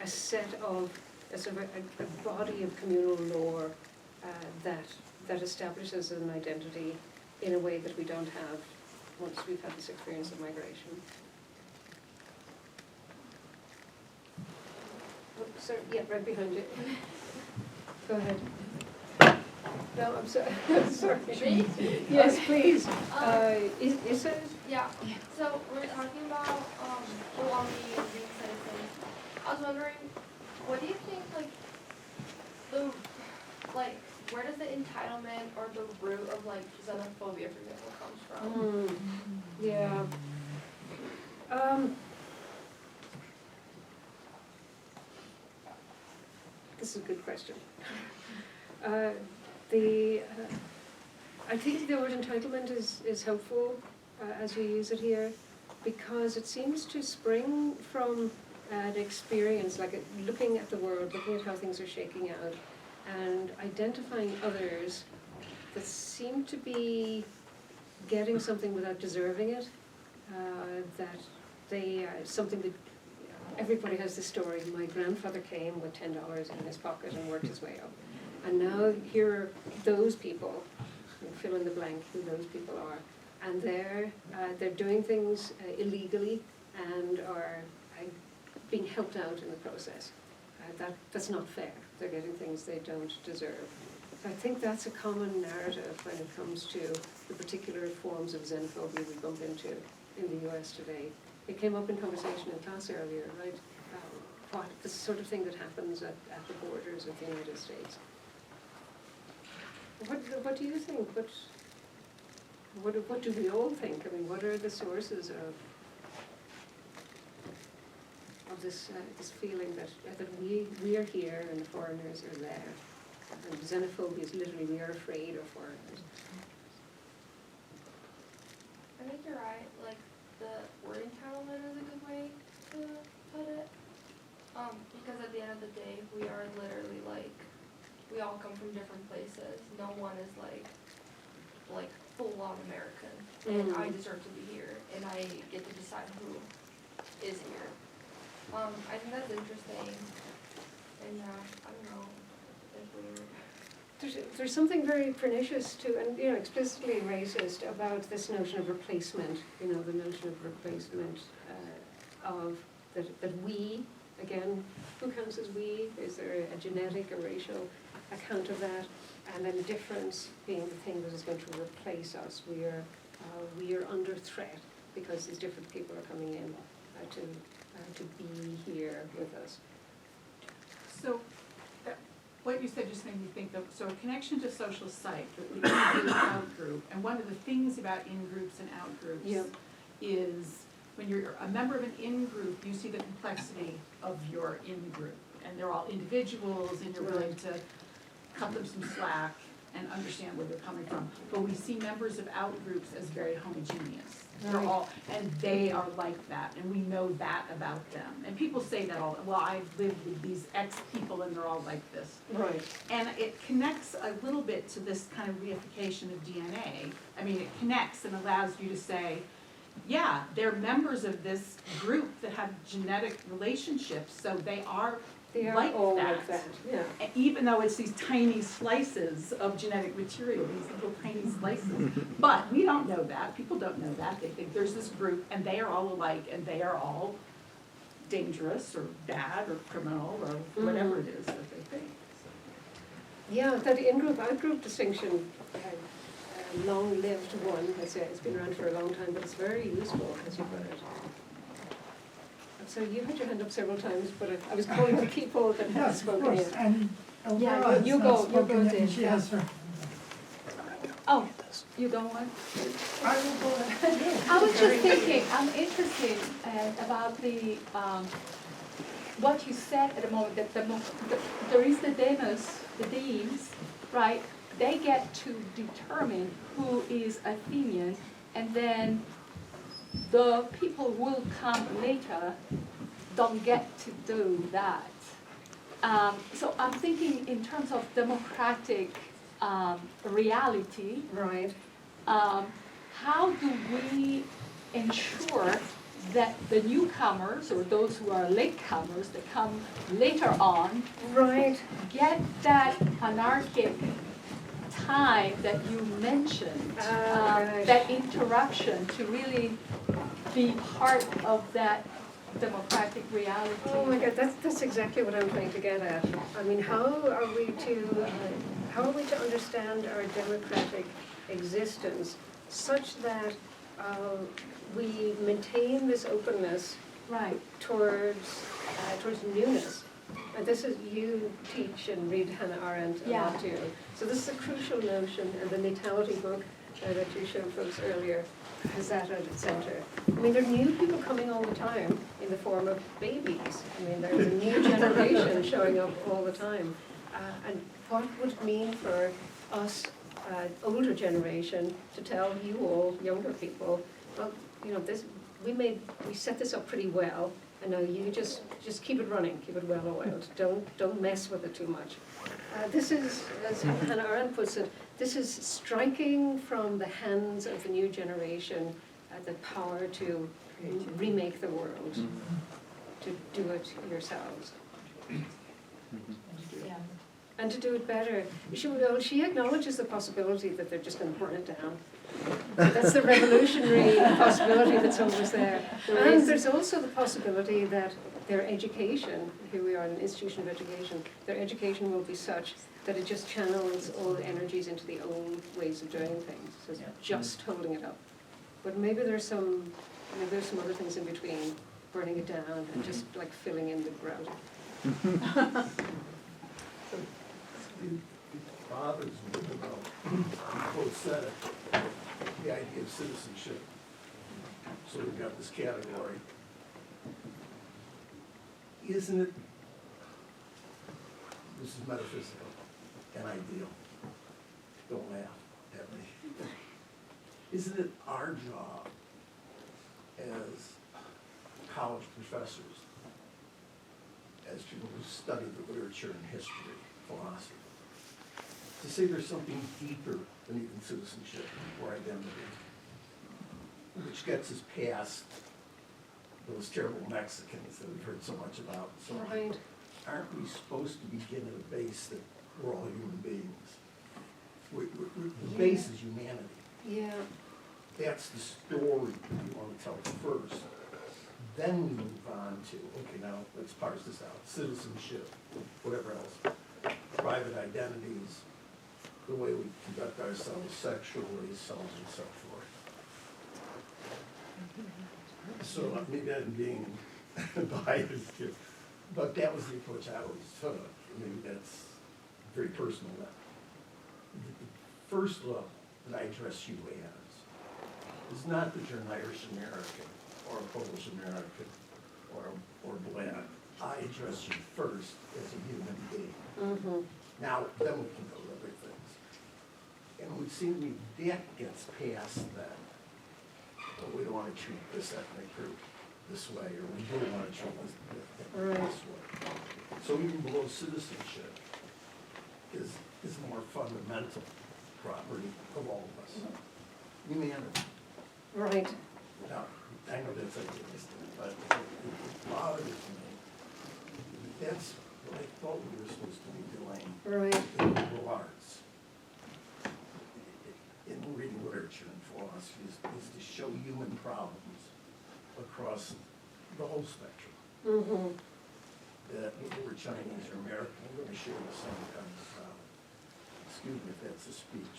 set of, a sort of a body of communal lore that establishes an identity in a way that we don't have once we've had this experience of migration. Oh, sorry, yeah, right behind you. Go ahead. No, I'm sorry. Sorry. Yes, please. Is it? Yeah. So we're talking about belonging and being citizens. I was wondering, what do you think, where does the entitlement or the root of xenophobia, for example, comes from? Yeah. This is a good question. I think the word entitlement is helpful as you use it here, because it seems to spring from an experience, like looking at the world, looking at how things are shaking out, and identifying others that seem to be getting something without deserving it, that they something that everybody has this story. My grandfather came with $10 in his pocket and worked his way up. And now here are those people, fill in the blank who those people are. And they're doing things illegally and are being helped out in the process. That's not fair. They're getting things they don't deserve. I think that's a common narrative when it comes to the particular forms of xenophobia we bump into in the US today. It came up in conversation in class earlier, right? What the sort of thing that happens at the borders of the United States. What do you think? What do we all think? I mean, what are the sources of this feeling that we are here and the foreigners are there? And xenophobia is literally we are afraid of foreigners. I think you're right. The word entitlement is a good way to put it. Because at the end of the day, we are literally we all come from different places. No one is full-on American. And I deserve to be here, and I get to decide who is here. I think that's interesting. And I don't know, it's weird. There's something very pernicious to, and explicitly racist about this notion of replacement. The notion of replacement that we, again, who counts as we? Is there a genetic or racial account of that? And then difference being the thing that is going to replace us. We are we are under threat because these different people are coming in to be here with us. So, what you said just made me think of, so a connection to social psych, the in-group, out-group, and one of the things about in-groups and out-groups Yep. is when you're a member of an in-group, you see the complexity of your in-group, and they're all individuals, and you're willing to cut them some slack and understand where they're coming from. But we see members of out-groups as very homogeneous. They're Right. all, and they are like that, and we know that about them. And people say that all, well, I've lived with these X people and they're all like this. Right. And it connects a little bit to this kind of reification of DNA. I mean, it connects and allows you to say, yeah, they're members of this group that have genetic relationships, so they are They are like all that. like that, yeah. Even though it's these tiny slices of genetic material, these little tiny slices. But we don't know that, people don't know that. They think there's this group and they are all alike and they are all dangerous or bad or criminal or whatever it is that they think. Yeah, that in-group, out-group distinction, a long-lived one, it's been around for a long time, but it's very useful as you put it. So you had your hand up several times, but I was calling the people that had Yes, of spoken course, in. and Yeah, Elvira has you not go, you spoken go, yet, Dave, and she yeah. has her. Oh, you don't want? I will go ahead. I was just thinking, I'm interested about the, what you said at the moment, that there is the demos, the deans, right? They get to determine who is Athenian, and then the people who will come later don't get to do that. So I'm thinking in terms of democratic reality. Right. How do we ensure that the newcomers or those who are latecomers that come later on Right. get that anarchic time that you mentioned, Right. that interaction to really be part of that democratic reality? Oh my God, that's exactly what I'm trying to get at. I mean, how are we to understand our democratic existence such that we maintain this openness Right. towards newness? And this is, you teach and read Hannah Arendt a lot too. So this is a crucial notion, and the Natality book that you showed folks earlier has that at its center. I mean, there are new people coming all the time in the form of babies. I mean, there's a new generation showing up all the time. And what would it mean for us, older generation, to tell you all, younger people, well, you know, we set this up pretty well, and now you just keep it running, keep it well oiled. Don't mess with it too much. This is, as Hannah Arendt puts it, this is striking from the hands of the new generation the power to remake the world, to do it yourselves. Yeah. And to do it better. She acknowledges the possibility that they're just going to burn it down. That's the revolutionary possibility that's always there. And there's also the possibility that their education, here we are in an institution of education, their education will be such that it just channels all the energies into the old ways of doing things. So it's just holding it up. But maybe there's some other things in between, burning it down and just like filling in the grout. It bothers me about, you both said it, the idea of citizenship. So we've got this category. Isn't it, this is metaphysical and ideal, don't laugh at me. Isn't it our job as college professors, as people who study the literature and history, philosophy, to say there's something deeper than even citizenship or identity, which gets us past those terrible Mexicans that we've heard so much about. So Right. aren't we supposed to begin at a base that we're all human beings? The base is humanity. Yeah. That's the story we want to tell first. Then we move on to, okay, now let's parse this out. Citizenship, whatever else. Private identities, the way we conduct ourselves sexually, so on and so forth. So maybe I'm being biased here, but that was the approach I always took. Maybe that's very personal now. The first level that I address you as is not that you're an Irish American or a Polish American or black. I address you first as a human being. Now, then we can go to other things. And it would seem to me that gets past that. But we don't want to treat this ethnic group this way, or we do want to treat this ethnic group this way. So even below citizenship is more fundamental property of all of us. Humanity. Right. Now, I know that's idealistic, but it bothers me. That's what I thought we were supposed to be doing Right. in liberal arts. In reading literature and philosophy is to show human problems across the whole spectrum. That whether we're Chinese or American, we're going to share the same kind of problem. Excuse me if that's a speech.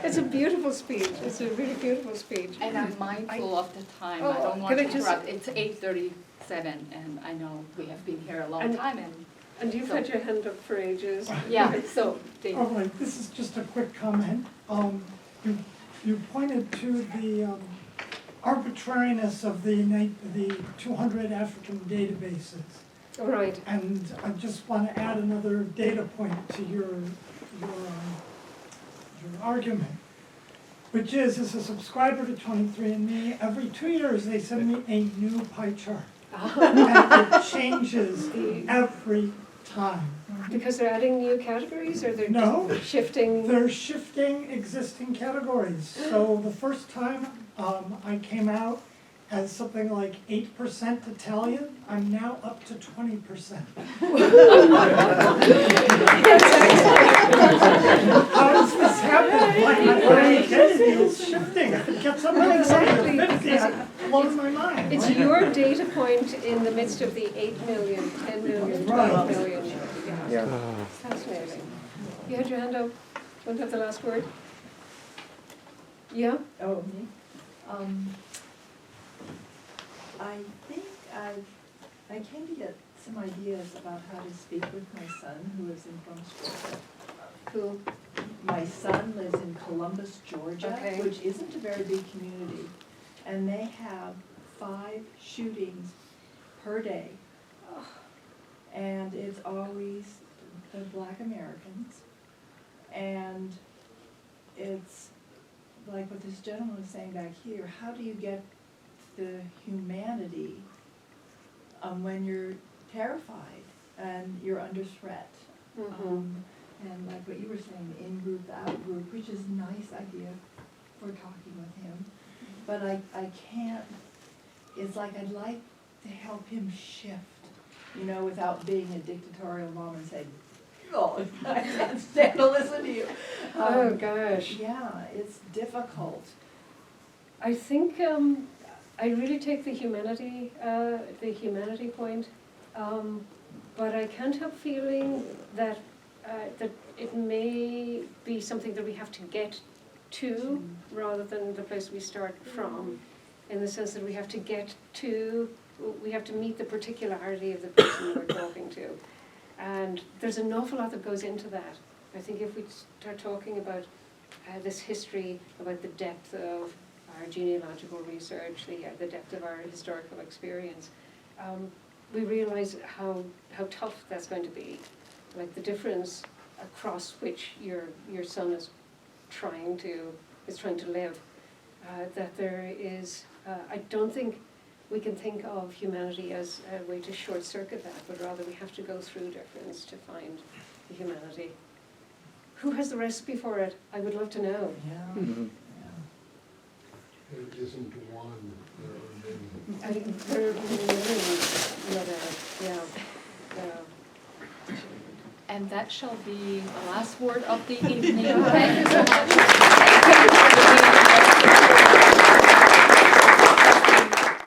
It's a beautiful speech. It's a really beautiful speech. And I'm mindful of the time. Oh, I don't want can to I just- interrupt. It's 8:37, and I know we have been here a long And- time. And And you've had your hand up for ages. yeah, so Dave. All right, this is just a quick comment. You pointed to the arbitrariness of the 200 African databases. Right. And I just want to add another data point to your argument, which is, as a subscriber to 23andMe, every 2 years they send me a new pie chart. And it changes every time. Because they're adding new categories, or they're No. just shifting? They're shifting existing categories. So the first time I came out as something like 8% Italian, I'm now up to 20%. How does this happen? My identity is shifting. If it gets up to Exactly. 50, it blows my mind. It's your data point in the midst of the 8 million, 10 million, 12 million. Yeah. Fascinating. You had your hand up. Want to have the last word? Yeah? Oh, me? I think I came to get some ideas about how to speak with my son, who lives in Columbus. Cool. My son lives in Columbus, Georgia, Okay. which isn't a very big community, and they have 5 shootings per day, and it's always the Black Americans, and it's like what this gentleman was saying back here. How do you get the humanity when you're terrified and you're under threat? And like what you were saying, in group, out group, which is a nice idea for talking with him. But I can't, it's like I'd like to help him shift, you know, without being a dictatorial mom and saying, oh, I can't stand to listen to you. Oh, gosh. Yeah, it's difficult. I think I really take the humanity point, but I can't help feeling that that it may be something that we have to get to rather than the place we start from, in the sense that we have to meet the particularity of the person we're talking to. And there's an awful lot that goes into that. I think if we start talking about this history, about the depth of our genealogical research, the depth of our historical experience, we realize how tough that's going to be. Like the difference across which your son is trying to live. That there is, I don't think we can think of humanity as a way to short circuit that, but rather we have to go through difference to find the humanity. Who has the recipe for it? I would love to know. Yeah. There isn't one, there are many. I think there are many, yeah. And that shall be the last word of the evening. Thank you so much.